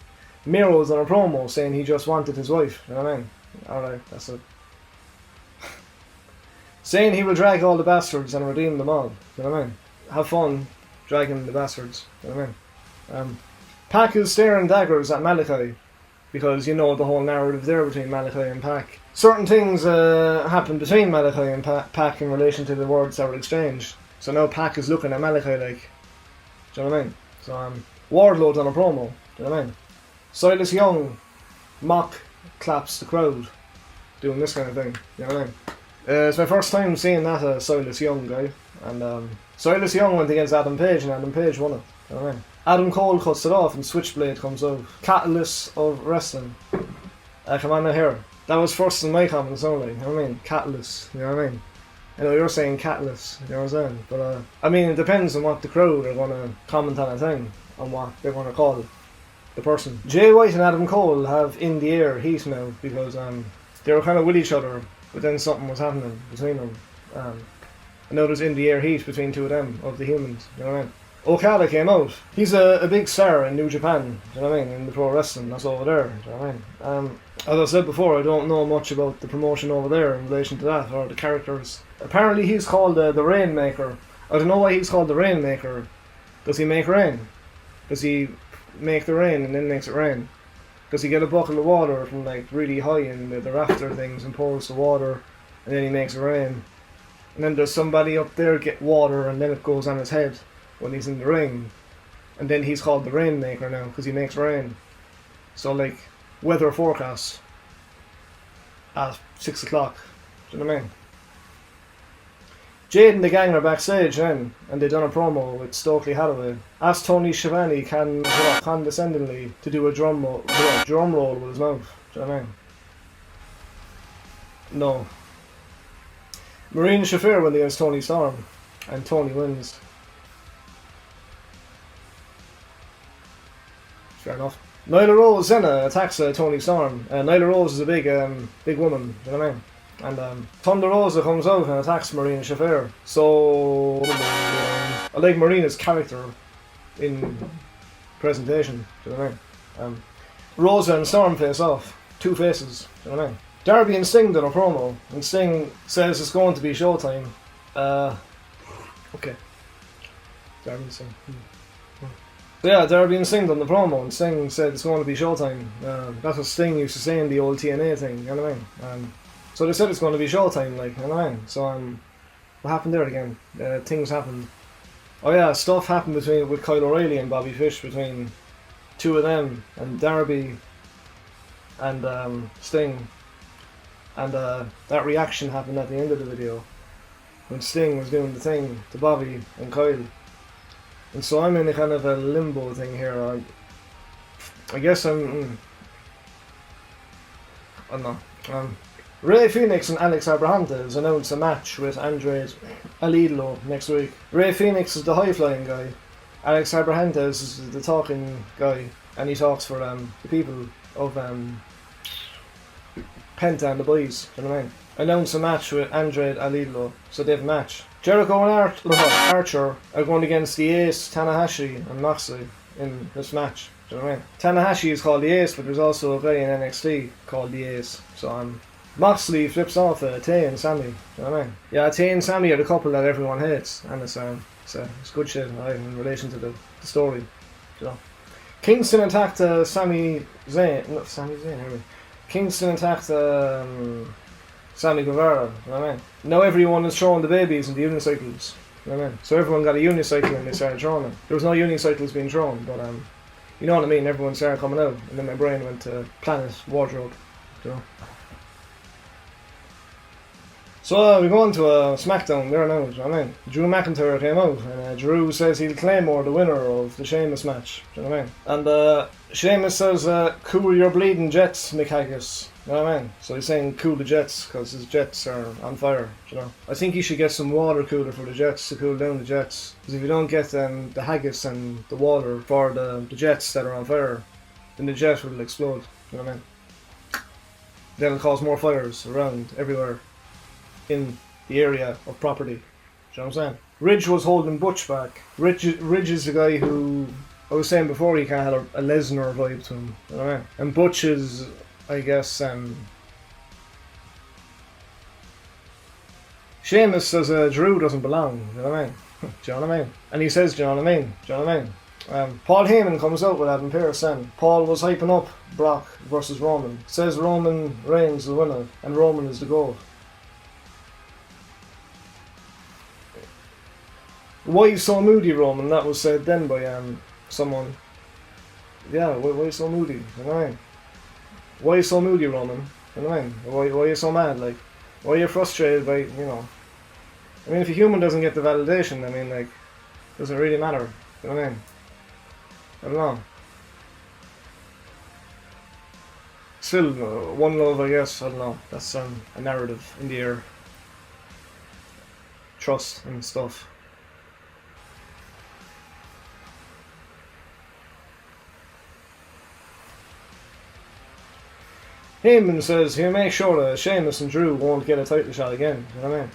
Speaker 1: Miro's on a promo saying he just wanted his wife. You know what I mean? Alright, that's it. Saying he will drag all the bastards and redeem them all. You know what I mean? Have fun dragging the bastards. You know what I mean? Pac is staring daggers at Malachi. Because you know the whole narrative there between Malachi and Pac. Certain things happen between Malachi and Pac in relation to the words that were exchanged. So now Pac is looking at Malachi like, do you know what I mean? So Wardlow's on a promo, do you know what I mean? Silas Young mock claps the crowd, doing this kind of thing, you know what I mean? It's my first time seeing that Silas Young guy, and Silas Young went against Adam Page and Adam Page won it, you know what I mean? Adam Cole cuts it off and Switchblade comes out. Catalyst of wrestling. Come on now here. That was first in my comments only, you know what I mean? Catalyst, you know what I mean? I know you're saying catalyst, you know what I'm saying? But I mean, it depends on what the crowd are going to comment on a thing, on what they're going to call the person. Jay White and Adam Cole have in the air heat now because they were kind of with each other, but then something was happening between them. I know there's in the air heat between two of them, of the humans, you know what I mean? Okada came out. He's a big star in New Japan, do you know what I mean? In the pro wrestling, that's over there, do you know what I mean? As I said before, I don't know much about the promotion over there in relation to that, or the characters. Apparently he's called the Rainmaker. I don't know why he's called the Rainmaker. Does he make rain? Does he make the rain and then makes it rain? Does he get a bucket of water from like really high in the rafter things and pours the water and then he makes it rain? And then does somebody up there get water and then it goes on his head when he's in the ring? And then he's called the Rainmaker now because he makes rain. So like, weather forecast at 6 o'clock. Do you know what I mean? Jade and the gang are backstage then, and they done a promo with Stokely Hathaway. Asked Tony Schiavone condescendingly to do a drum roll with his mouth. Do you know what I mean? No. Marina Shafir went against Tony Storm, and Tony wins. Fair enough. Nyla Rose attacks Tony Storm. Nyla Rose is a big woman, do you know what I mean? And Thunder Rosa comes out and attacks Marina Shafir. So I like Marina's character in presentation, do you know what I mean? Rosa and Storm face off. 2 faces, do you know what I mean? Darby and Sting done a promo, and Sting says it's going to be showtime. Okay. Darby and Sting. So yeah, Darby and Sting done the promo, and Sting said it's going to be showtime. That's what Sting used to say in the old TNA thing, you know what I mean? So they said it's going to be showtime, like, you know what I mean? So what happened there again? Things happened. Oh yeah, stuff happened with Kyle O'Reilly and Bobby Fish, between 2 of them, and Darby and Sting. And that reaction happened at the end of the video when Sting was doing the thing to Bobby and Kyle. And so I'm in a kind of a limbo thing here. I guess I'm not. Rey Fenix and Alex Abrahantes announced a match with Andrade Alidlo next week. Rey Fenix is the high-flying guy. Alex Abrahantes is the talking guy, and he talks for the people of Penta and the boys, you know what I mean? Announced a match with Andrade Alidlo, so they have a match. Jericho and Archer are going against the Ace, Tanahashi and Moxley in this match, do you know what I mean? Tanahashi is called the Ace, but there's also a guy in NXT called the Ace, so Moxley flips off Tay and Sammy, you know what I mean? Yeah, Tay and Sammy are the couple that everyone hates, and it's good shit, right, in relation to the story. You know. Kingston attacked Sami Zayn. Not Sami Zayn, hear me. Kingston attacked Sammy Guevara. You know what I mean? Now everyone is throwing the babies in the unicycles. You know what I mean? So everyone got a unicycle and they started throwing them. There was no unicycles being thrown, but you know what I mean? Everyone started coming out, and then my brain went to Planet Wardrobe. You know. So we go on to a SmackDown there now, you know what I mean? Drew McIntyre came out, and Drew says he'll claim more the winner of the Sheamus match, you know what I mean? And Sheamus says, cool your bleeding jets, Mick Haggis, you know what I mean? So he's saying cool the jets, because his jets are on fire, you know? I think he should get some water cooler for the jets to cool down the jets, because if you don't get the haggis and the water for the jets that are on fire, then the jet will explode, you know what I mean? Then it'll cause more fires around everywhere in the area of property. Do you know what I'm saying? Ridge was holding Butch back. Ridge is the guy who I was saying before, he kind of had a Lesnar vibe to him. You know what I mean? And Butch is, I guess, Sheamus says Drew doesn't belong. You know what I mean? Do you know what I mean? And he says, do you know what I mean? Do you know what I mean? Paul Heyman comes out with Adam Pearce then. Paul was hyping up Brock versus Roman. Says Roman Reigns the winner and Roman is the GOAT. Why you so moody, Roman? That was said then by someone. Yeah, why you so moody? You know what I mean? Why you so moody, Roman? You know what I mean? Why you so mad? Like, why you frustrated by, you know? I mean, if a human doesn't get the validation, I mean, like, doesn't really matter. You know what I mean? I don't know. Still, one love, I guess. I don't know. That's a narrative in the air. Trust and stuff. Heyman says he'll make sure that Sheamus and Drew won't get a title shot again. You know what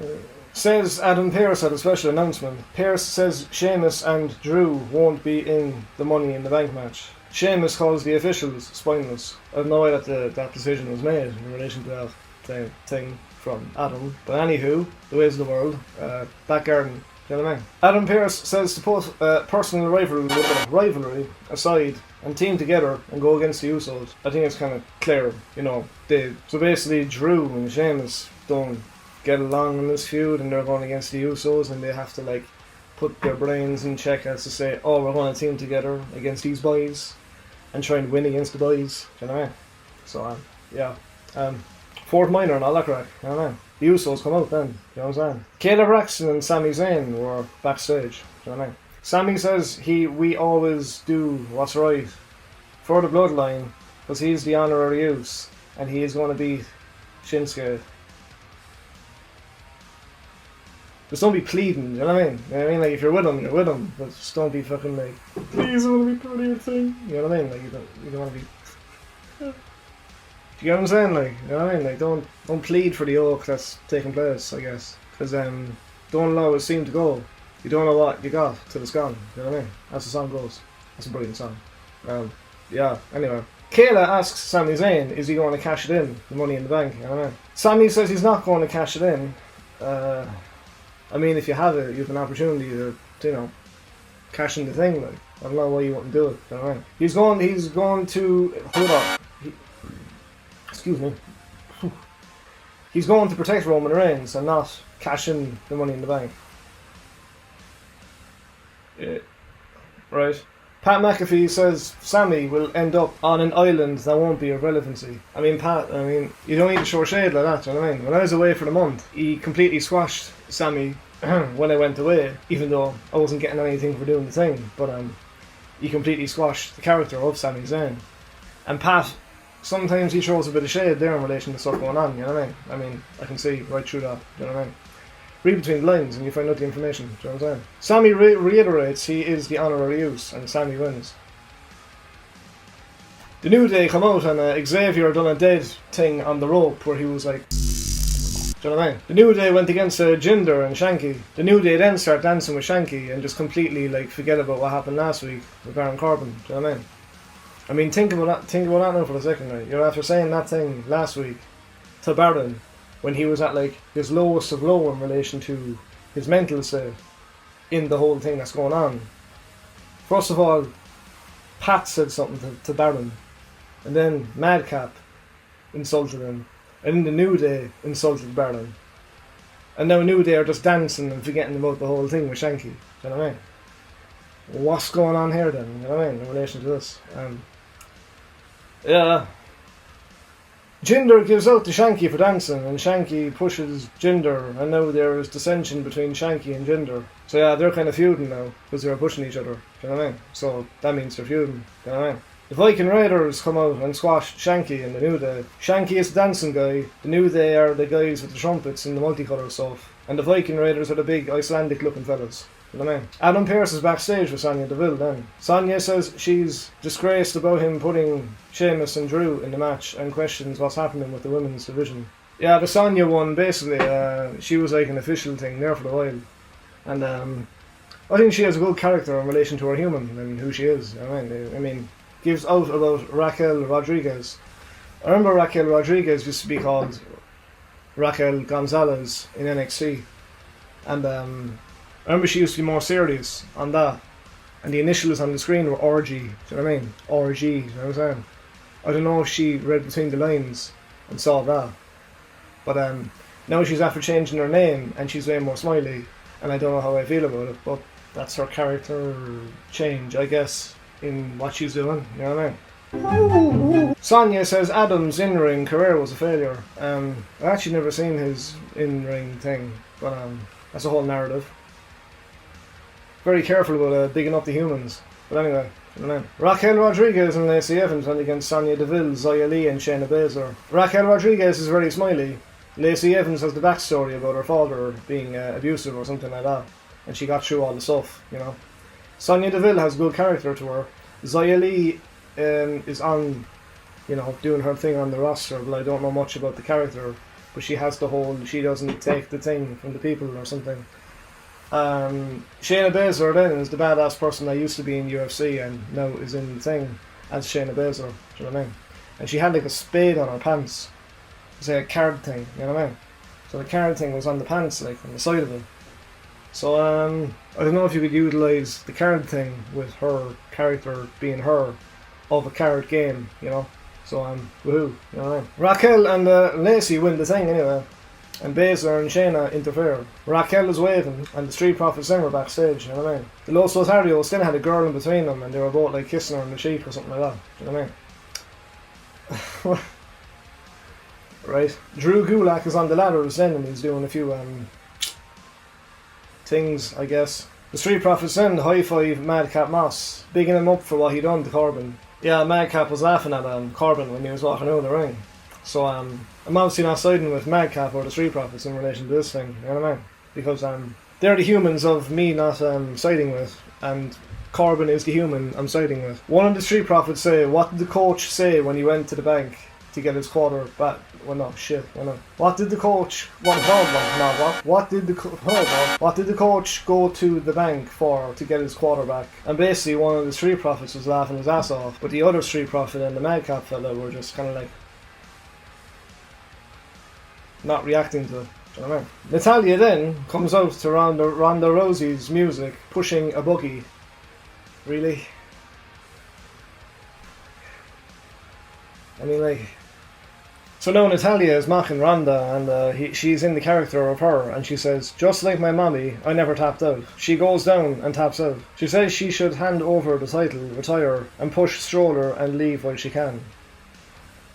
Speaker 1: I mean? Says Adam Pearce at a special announcement. Pearce says Sheamus and Drew won't be in the Money in the Bank match. Sheamus calls the officials spineless. I have no idea that decision was made in relation to that thing from Adam. But anywho, the ways of the world, back garden. Do you know what I mean? Adam Pearce says to put personal rivalry aside and team together and go against the Usos. I think it's kind of clear, you know. So basically Drew and Sheamus don't get along in this feud and they're going against the Usos and they have to like put their brains in check as to say, oh, we're going to team together against these boys and try and win against the boys. Do you know what I mean? So, yeah. Fort Minor and all that crack. You know what I mean? The Usos come out then, you know what I'm saying? Caleb Braxton and Sami Zayn were backstage, you know what I mean? Sami says we always do what's right for the bloodline because he's the honorary use and he is going to beat Shinsuke. Just don't be pleading, you know what I mean? You know what I mean? Like if you're with him, you're with him, but just don't be fucking like, please I want to be part of your thing. You know what I mean? Like you don't want to be... Do you get what I'm saying? Like, you know what I mean? Like, don't plead for the oak that's taking place, I guess. Because don't allow it seem to go. You don't know what you got till it's gone. You know what I mean? As the song goes. That's a brilliant song. Yeah, anyway. Kayla asks Sami Zayn, is he going to cash it in? The Money in the Bank, you know what I mean? Sami says he's not going to cash it in. I mean, if you have it, you have an opportunity to, you know, cash in the thing, like. I don't know why you wouldn't do it, you know what I mean? He's going to... Hold on. Excuse me. He's going to protect Roman Reigns and not cash in the Money in the Bank. Yeah. Right. Pat McAfee says Sami will end up on an island that won't be of relevancy. I mean, Pat, you don't need to show shade like that, you know what I mean? When I was away for the month, he completely squashed Sami when I went away, even though I wasn't getting anything for doing the thing. But he completely squashed the character of Sami Zayn. And Pat, sometimes he throws a bit of shade there in relation to stuff going on, you know what I mean? I can see right through that, you know what I mean? Read between the lines and you find out the information, do you know what I'm saying? Sami reiterates he is the honorary use and Sami wins. The New Day come out and Xavier done a dead thing on the rope where he was like... Do you know what I mean? The New Day went against Jinder and Shanky. The New Day then start dancing with Shanky and just completely like forget about what happened last week with Baron Corbin, do you know what I mean? Think about that now for a second, right? You're after saying that thing last week to Baron when he was at like his lowest of low in relation to his mental state in the whole thing that's going on. First of all, Pat said something to Baron, and then Madcap insulted him, and then the New Day insulted Baron, and now New Day are just dancing and forgetting about the whole thing with Shanky. Do you know what I mean? What's going on here then? You know what I mean, in relation to this? Yeah. Jinder gives out to Shanky for dancing, and Shanky pushes Jinder, and now there is dissension between Shanky and Jinder. So yeah, they're kind of feuding now, because they're pushing each other. Do you know what I mean? So that means they're feuding. Do you know what I mean? The Viking Raiders come out and squash Shanky and the New Day. Shanky is the dancing guy, the New Day are the guys with the trumpets and the multicolour stuff, and the Viking Raiders are the big Icelandic looking fellas. You know what I mean? Adam Pearce is backstage with Sonya Deville then. Sonya says she's disgraced about him putting Sheamus and Drew in the match and questions what's happening with the women's division. Yeah, the Sonya one, basically, she was like an official thing there for a while. And I think she has a good character in relation to her human and who she is. You know what I mean, gives out about Raquel Rodriguez. I remember Raquel Rodriguez used to be called Raquel Gonzalez in NXT. And I remember she used to be more serious on that. And the initials on the screen were RG. Do you know what I mean? RG, you know what I'm saying? I don't know if she read between the lines and saw that. But now she's after changing her name and she's way more smiley. And I don't know how I feel about it. But that's her character change, I guess, in what she's doing. You know what I mean? Sonya says Adam's in-ring career was a failure. I've actually never seen his in-ring thing. But that's a whole narrative. Very careful about bigging up the humans. But anyway, I don't know. Raquel Rodriguez and Lacey Evans went against Sonya Deville, Xia Li and Shayna Baszler. Raquel Rodriguez is very smiley. Lacey Evans has the backstory about her father being abusive or something like that. And she got through all the stuff, you know. Sonya Deville has good character to her. Xia Li is on, you know, doing her thing on the roster, but I don't know much about the character. But she has the whole, she doesn't take the thing from the people or something. Shayna Baszler then is the badass person that used to be in UFC and now is in the thing as Shayna Baszler. Do you know what I mean? And she had like a spade on her pants. It's like a card thing, you know what I mean? So the card thing was on the pants, like on the side of it. So I don't know if you could utilise the card thing with her character being her of a card game, you know? So woohoo, you know what I mean? Raquel and Lacey win the thing anyway. And Baszler and Shayna interfere. Raquel is waving, and the Street Profits then were backstage, you know what I mean? The Los Lotarios still had a girl in between them, and they were both like kissing her on the cheek or something like that, you know what I mean? Right. Drew Gulak is on the ladders then, and he's doing a few things, I guess. The Street Profits then high-five Madcap Moss, bigging him up for what he done to Corbin. Yeah, Madcap was laughing at Corbin when he was walking out of the ring. So I'm obviously not siding with Madcap or the Street Profits in relation to this thing, you know what I mean? Because they're the humans of me not siding with, and Corbin is the human I'm siding with. One of the Street Profits say, what did the coach say when he went to the bank to get his quarter back? Well, no, shit, well, no. What did the coach... What did the coach go to the bank for to get his quarter back? And basically one of the Street Profits was laughing his ass off, but the other Street Profit and the Madcap fella were just kind of like not reacting to it. Do you know what I mean? Natalia then comes out to Ronda Rousey's music, pushing a buggy. Really? I mean, like... So now Natalia is mocking Ronda, and she's in the character of her, and she says, just like my mommy, I never tapped out. She goes down and taps out. She says she should hand over the title, retire, and push stroller and leave while she can.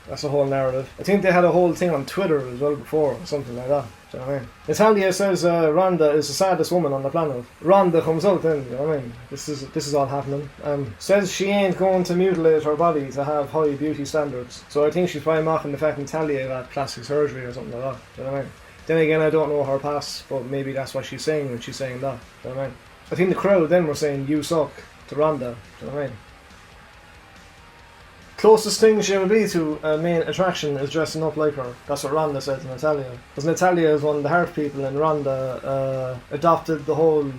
Speaker 1: That's the whole narrative. I think they had a whole thing on Twitter as well before, or something like that. Do you know what I mean? Natalia says Ronda is the saddest woman on the planet. Ronda comes out then, you know what I mean? This is all happening. Says she ain't going to mutilate her body to have high beauty standards. So I think she's probably mocking the fact Natalia got plastic surgery or something like that. Do you know what I mean? Then again, I don't know her past, but maybe that's what she's saying when she's saying that. Do you know what I mean? I think the crowd then were saying, you suck, to Ronda. Do you know what I mean? Closest thing she will be to a main attraction is dressing up like her. That's what Ronda said to Natalia. Because Natalia is one of the Hart people, and Ronda adopted the whole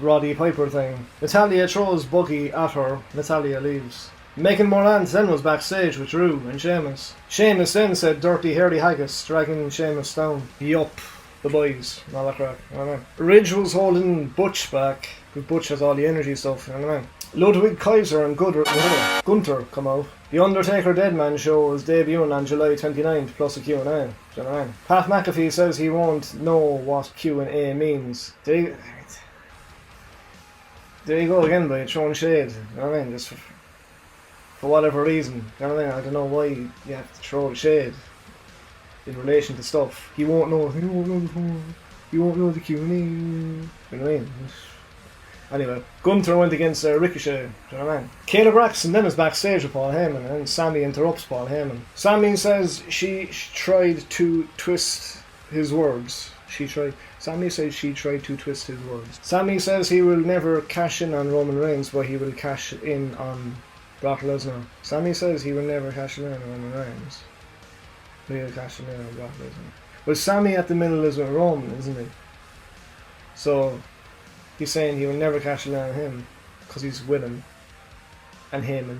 Speaker 1: Roddy Piper thing. Natalia throws Buggy at her. Natalia leaves. Megan Morant then was backstage with Drew and Sheamus. Sheamus then said Dirty Harry Haggis, dragging Sheamus down. Yup, the boys, and all that crap, you know what I mean? Ridge was holding Butch back, because Butch has all the energy stuff, you know what I mean? Ludwig Kaiser and Gunter come out. The Undertaker Deadman show is debuting on July 29th, plus a Q&A, you know what I mean? Pat McAfee says he won't know what Q&A means. There you go again, by throwing shade, you know what I mean? Just for whatever reason, you know what I mean? I don't know why you have to throw the shade in relation to stuff. He won't know the Q&A, you know what I mean? Anyway, Gunther went against Ricochet, do you know what I mean? Kayla Braxton then is backstage with Paul Heyman, and Sammy interrupts Paul Heyman. Sammy says she tried to twist his words. Sammy says she tried to twist his words. Sammy says he will never cash in on Roman Reigns, but he will cash in on Brock Lesnar. Sammy says he will never cash in on Roman Reigns, but he'll cash in on Brock Lesnar. Well, Sammy at the middle is with Roman, isn't he? So he's saying he will never cash in on him because he's with him and Heyman,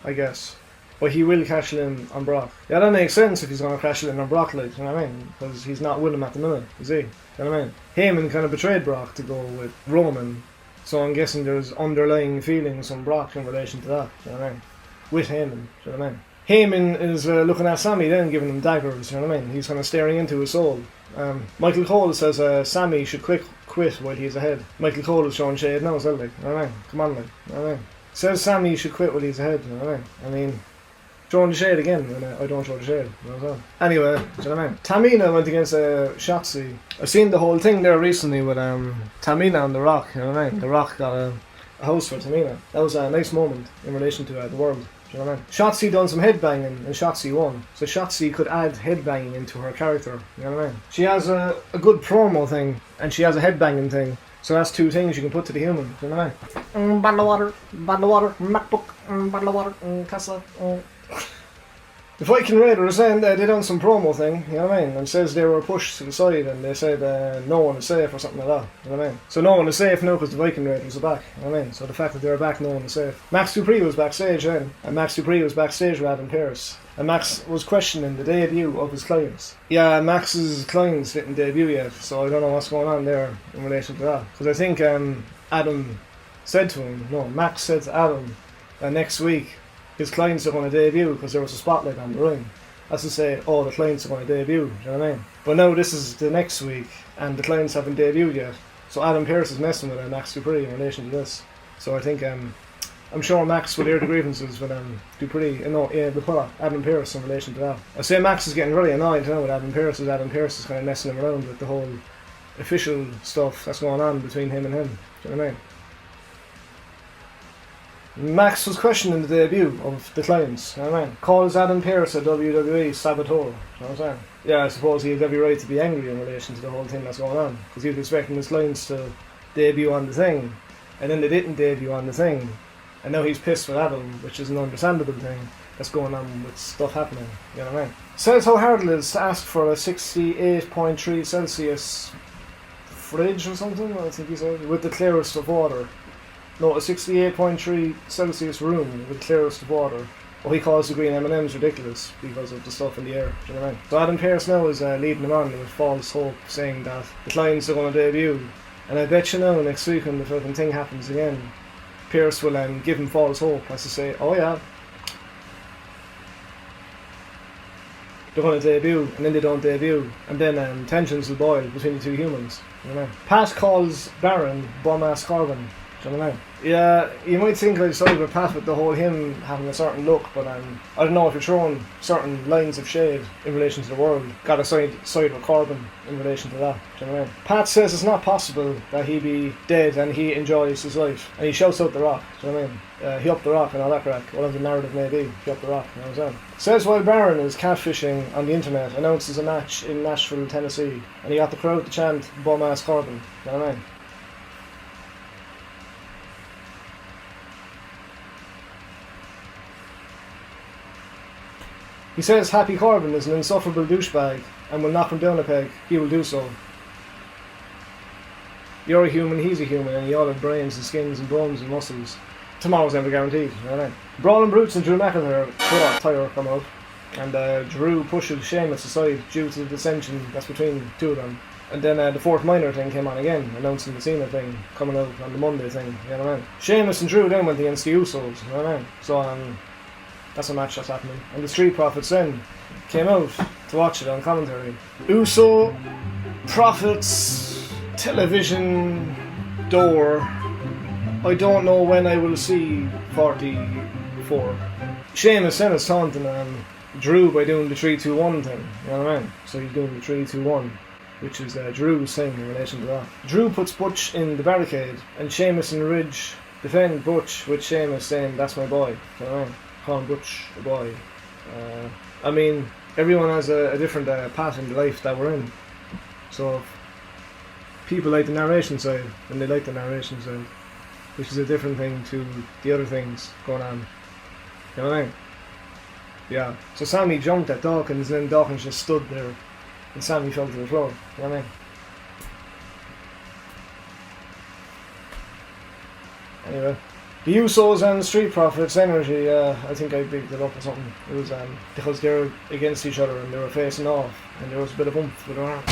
Speaker 1: I guess. But he will cash in on Brock. Yeah, that makes sense if he's going to cash in on Brock, like, you know what I mean? Because he's not with him at the minute, is he? You know what I mean? Heyman kind of betrayed Brock to go with Roman, so I'm guessing there's underlying feelings from Brock in relation to that, you know what I mean? With Heyman, you know what I mean? Heyman is looking at Sammy then, giving him daggers, you know what I mean? He's kind of staring into his soul. Michael Cole says Sammy should quit while he's ahead. Michael Cole is showing shade now as well, like, you know what I mean? Come on, like, you know what I mean? Says Sammy should quit while he's ahead, you know what I mean? Throwing the shade again, and I don't throw the shade, you know what I'm saying? Anyway, do you know what I mean? Tamina went against Shotzi. I've seen the whole thing there recently with Tamina and The Rock, you know what I mean? The Rock got a house for Tamina. That was a nice moment in relation to the world. You know what I mean? Shotzi done some headbanging and Shotzi won. So Shotzi could add headbanging into her character. You know what I mean? She has a good promo thing and she has a headbanging thing. So that's two things you can put to the human. You know what I mean? Bottle of water, MacBook, bottle of water, Tesla. The Viking Raider is saying they done some promo thing, you know what I mean? And says they were pushed to the side and they said no one is safe or something like that, you know what I mean? So no one is safe now because the Viking Raiders are back, you know what I mean? So the fact that they're back, no one is safe. Max Dupree was backstage then, and Max Dupree was backstage with Adam Pearce. And Max was questioning the debut of his clients. Yeah, Max's clients didn't debut yet, so I don't know what's going on there in relation to that. Because I think Adam said to him, no, Max said to Adam that next week his clients are going to debut because there was a spotlight on the ring. That's to say, oh, the clients are going to debut, do you know what I mean? But now this is the next week, and the clients haven't debuted yet. So Adam Pearce is messing with Max Dupree in relation to this. So I think, I'm sure Max will hear the grievances with Dupree, with Adam Pearce in relation to that. I say Max is getting really annoyed now with Adam Pearce, as Adam Pearce is kind of messing him around with the whole official stuff that's going on between him and him, do you know what I mean? Max was questioning the debut of the clients, you know what I mean? Calls Adam Pearce a WWE saboteur, you know what I'm saying? Yeah, I suppose he has every right to be angry in relation to the whole thing that's going on, because he was expecting his clients to debut on the thing, and then they didn't debut on the thing, and now he's pissed with Adam, which is an understandable thing that's going on with stuff happening, you know what I mean? Says how hard it is to ask for a 68.3 Celsius fridge or something, I think he said, with the clearest of water. No, a 68.3 Celsius room with clearest of water. Well, he calls the green M&Ms ridiculous because of the stuff in the air, do you know what I mean? So Adam Pearce now is leading them on with false hope, saying that the clients are going to debut. And I bet you now, next week when the fucking thing happens again, Pearce will give him false hope, as to say, oh yeah, they're going to debut, and then they don't debut, and then tensions will boil between the two humans, you know what I mean? Pat calls Baron bum-ass Corbin. Do you know what I mean? Yeah, you might think I side with Pat with the whole him having a certain look, but I don't know if you're throwing certain lines of shade in relation to the world. Got to side with Corbin in relation to that. Do you know what I mean? Pat says it's not possible that he be dead and he enjoys his life, and he shouts out The Rock. Do you know what I mean? He upped The Rock and all that crack. Whatever the narrative may be, he upped The Rock. You know what I'm saying? Says while Baron is catfishing on the internet, announces a match in Nashville, Tennessee, and he got the crowd to chant "bum ass Corbin." You know what I mean? He says Happy Corbin is an insufferable douchebag and will knock him down a peg. He will do so. You're a human, he's a human, and you all have brains and skins and bones and muscles. tomorrow's never guaranteed, you know what I mean? Brawling Brutes and Drew McIntyre tire come out, and Drew pushes Sheamus aside due to the dissension that's between the two of them. And then the Fort Minor thing came on again, announcing the Cena thing coming out on the Monday thing, you know what I mean? Sheamus and Drew then went against the Usos, you know what I mean? So that's a match that's happening. And the Street Profits then came out to watch it on commentary. Uso Profits television door. I don't know when I will see 44. Sheamus then is taunting Drew by doing the 3-2-1 thing, you know what I mean? So he's doing the 3-2-1, which is Drew's thing in relation to that. Drew puts Butch in the barricade, and Sheamus and Ridge defend Butch with Sheamus saying, "That's my boy," you know what I mean? Calling Butch a boy. I mean, everyone has a different path in life that we're in. So people like the narration side, and they like the narration side, which is a different thing to the other things going on. You know what I mean? Yeah. So Sammy jumped at Dawkins, and then Dawkins just stood there, and Sammy fell to the floor. You know what I mean? Anyway. The Usos and the Street Profits energy, I think I bigged it up or something. It was because they were against each other and they were facing off, and there was a bit of oomph with their arms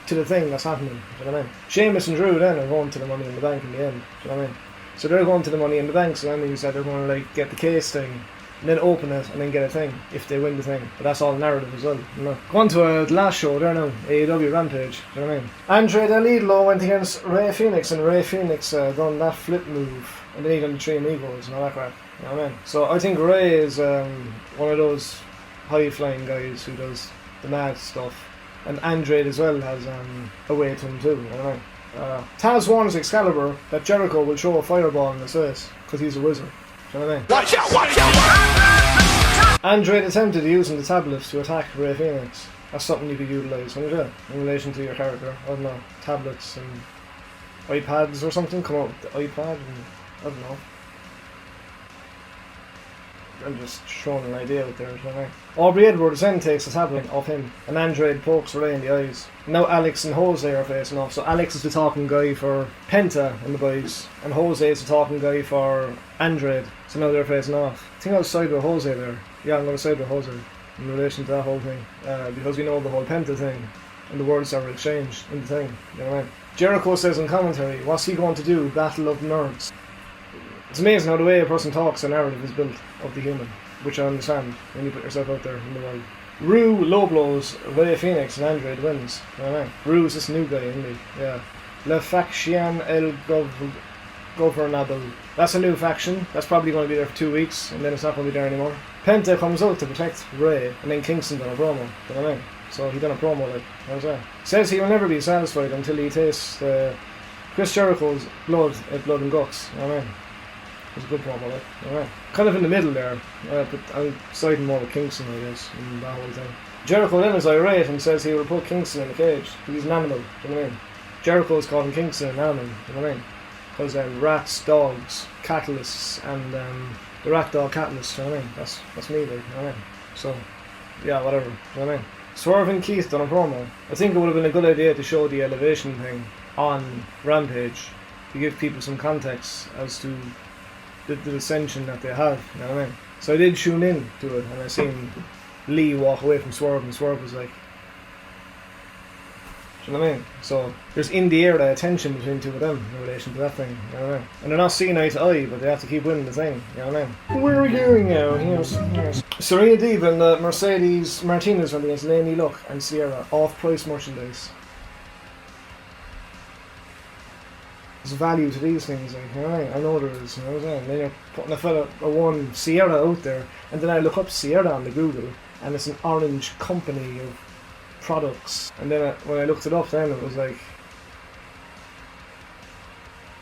Speaker 1: to the thing that's happening, do you know what I mean? Sheamus and Drew then are going to the Money in the Bank in the end, do you know what I mean? So they're going to the Money in the Bank, so that means that they're going to like get the case thing, and then open it, and then get a thing, if they win the thing. But that's all narrative as well, you know. Going to the last show there now, AEW Rampage, do you know what I mean? Andre Del Idolo went against Rey Fenix, and Rey Fenix done that flip move, and then he done the Three Amigos and all that crap, you know what I mean? So I think Rey is one of those high-flying guys who does the mad stuff. And Andre as well has a way to him too, you know what I mean? Taz warns Excalibur that Jericho will throw a fireball in his face, because he's a wizard. Do you know what I mean? Watch out, watch out! Andre attempted using the tablets to attack Rey Fenix. That's something you could utilise, wouldn't you? In relation to your character. I don't know, tablets and iPads or something, come out with the iPad and I don't know. I'm just throwing an idea out there, you know what I mean? Aubrey Edwards then takes a tablet off him, and Andrade pokes Rey in the eyes. Now Alex and Jose are facing off, so Alex is the talking guy for Penta and the boys, and Jose is the talking guy for Andrade, so now they're facing off. I think I was side with Jose there. Yeah, I'm going to side with Jose in relation to that whole thing, because we know the whole Penta thing, and the words that were exchanged in the thing, you know what I mean? Jericho says in commentary, what's he going to do? Battle of Nerds. It's amazing how the way a person talks, a narrative is built of the human, which I understand when you put yourself out there in the world. Rue low blows Rey Fenix and Andrade wins. You know what I mean? Rue's this new guy, isn't he? Yeah. La Faction El Governable. That's a new faction. That's probably going to be there for 2 weeks, and then it's not going to be there anymore. Penta comes out to protect Rey, and then Kingston done a promo. You know what I mean? So he done a promo like, how's that? Says he will never be satisfied until he tastes Chris Jericho's blood and guts. You know what I mean? It was a good promo, like, alright. Kind of in the middle there, but I'm siding more with Kingston, I guess, in that whole thing. Jericho then is irate and says he will put Kingston in the cage, because he's an animal, do you know what I mean? Jericho's calling Kingston an animal, do you know what I mean? Because rats, dogs, catalysts, and the rat dog catalyst, do you know what I mean? That's me, like, you know what I mean? So, yeah, whatever, do you know what I mean? Swerve and Keith done a promo. I think it would have been a good idea to show the elevation thing on Rampage, to give people some context as to the dissension that they have, you know what I mean? So I did tune in to it, and I seen Lee walk away from Swerve, and Swerve was like, do you know what I mean? So there's in the air that tension between two of them in relation to that thing, you know what I mean? And they're not seeing eye to eye, but they have to keep winning the thing, you know what I mean? Where are we going now? Yes. Serena Deeb and Mercedes Martinez went against Lainey Luck and Sierra, off-price merchandise. There's value to these things, like, you know what I mean? I know there is, you know what I'm saying? Then you're putting a fella, one Sierra out there, and then I look up Sierra on the Google, and it's an orange company of products, and then when I looked it up then it was like,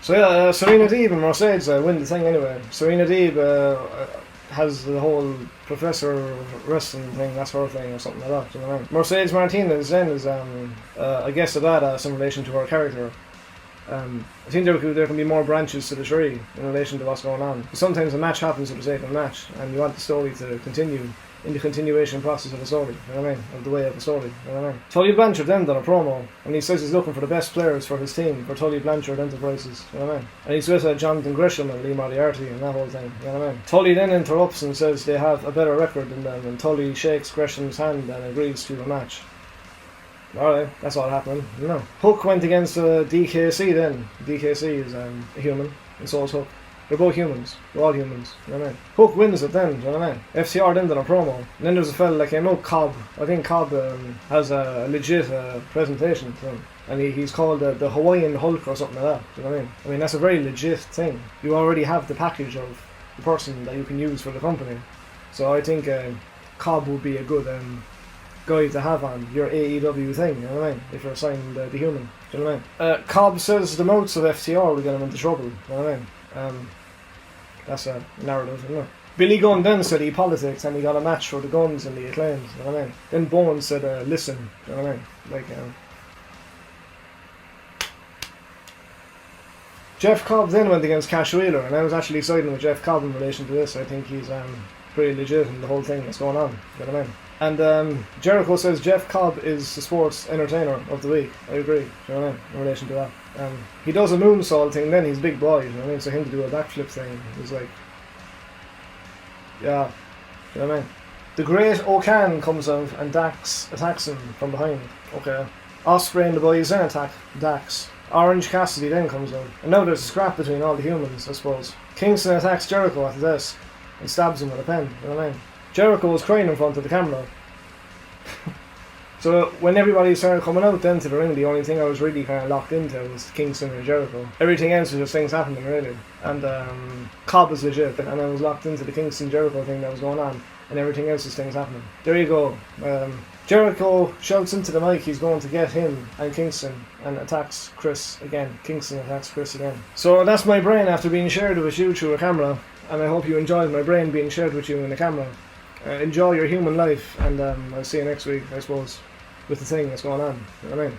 Speaker 1: so yeah, Serena Deeb and Mercedes win the thing anyway. Serena Deeb has the whole professor wrestling thing, that's her thing or something like that, you know what I mean? Mercedes Martinez then is I guess a badass in relation to her character. I think there can be more branches to the tree in relation to what's going on. Sometimes a match happens for the sake of a match, and you want the story to continue, in the continuation process of a story, you know what I mean? Of the way of the story, you know what I mean? Tully Blanchard then done a promo, and he says he's looking for the best players for his team, for Tully Blanchard Enterprises, you know what I mean? And he's with Jonathan Gresham and Lee Moriarty and that whole thing, you know what I mean? Tully then interrupts and says they have a better record than them, and Tully shakes Gresham's hand and agrees to a match. Alright, that's all happening, you know. Hook went against DKC then. DKC is a human, and so is Hook. They're both humans. They're all humans. You know what I mean? Hook wins it then. You know what I mean? FTR then did a promo. And then there's a fella that came out, Cobb. I think Cobb has a legit presentation to him. And he's called the Hawaiian Hulk or something like that. You know what I mean? I mean, that's a very legit thing. You already have the package of the person that you can use for the company. So I think Cobb would be a good guy to have on your AEW thing. You know what I mean? If you're signing the human. You know what I mean? Cobb says the mouths of FTR will get him into trouble. You know what I mean? That's a narrative, isn't it? Billy Gunn then said he politics and he got a match for the Guns and the Acclaimed, you know what I mean? Then Bones said, listen, you know what I mean? Like, Jeff Cobb then went against Cash Wheeler, and I was actually siding with Jeff Cobb in relation to this. I think he's pretty legit in the whole thing that's going on, you know what I mean? And Jericho says Jeff Cobb is the sports entertainer of the week. I agree, you know what I mean, in relation to that. He does a moonsault thing, then he's big boy, you know what I mean? So him to do a backflip thing is like, yeah, you know what I mean? The Great O'Khan comes out and Dax attacks him from behind. Okay. Osprey and the boys then attack Dax. Orange Cassidy then comes out. And now there's a scrap between all the humans, I suppose. Kingston attacks Jericho at the desk and stabs him with a pen, you know what I mean? Jericho was crying in front of the camera. So when everybody started coming out then to the ring, the only thing I was really kind of locked into was Kingston and Jericho. Everything else was just things happening really. And Cobb was legit, and I was locked into the Kingston Jericho thing that was going on, and everything else was things happening. There you go. Jericho shouts into the mic he's going to get him and Kingston, and attacks Chris again. Kingston attacks Chris again. So that's my brain after being shared with you through a camera, and I hope you enjoyed my brain being shared with you in the camera. Enjoy your human life, and I'll see you next week, I suppose, with the thing that's going on. You know what I mean?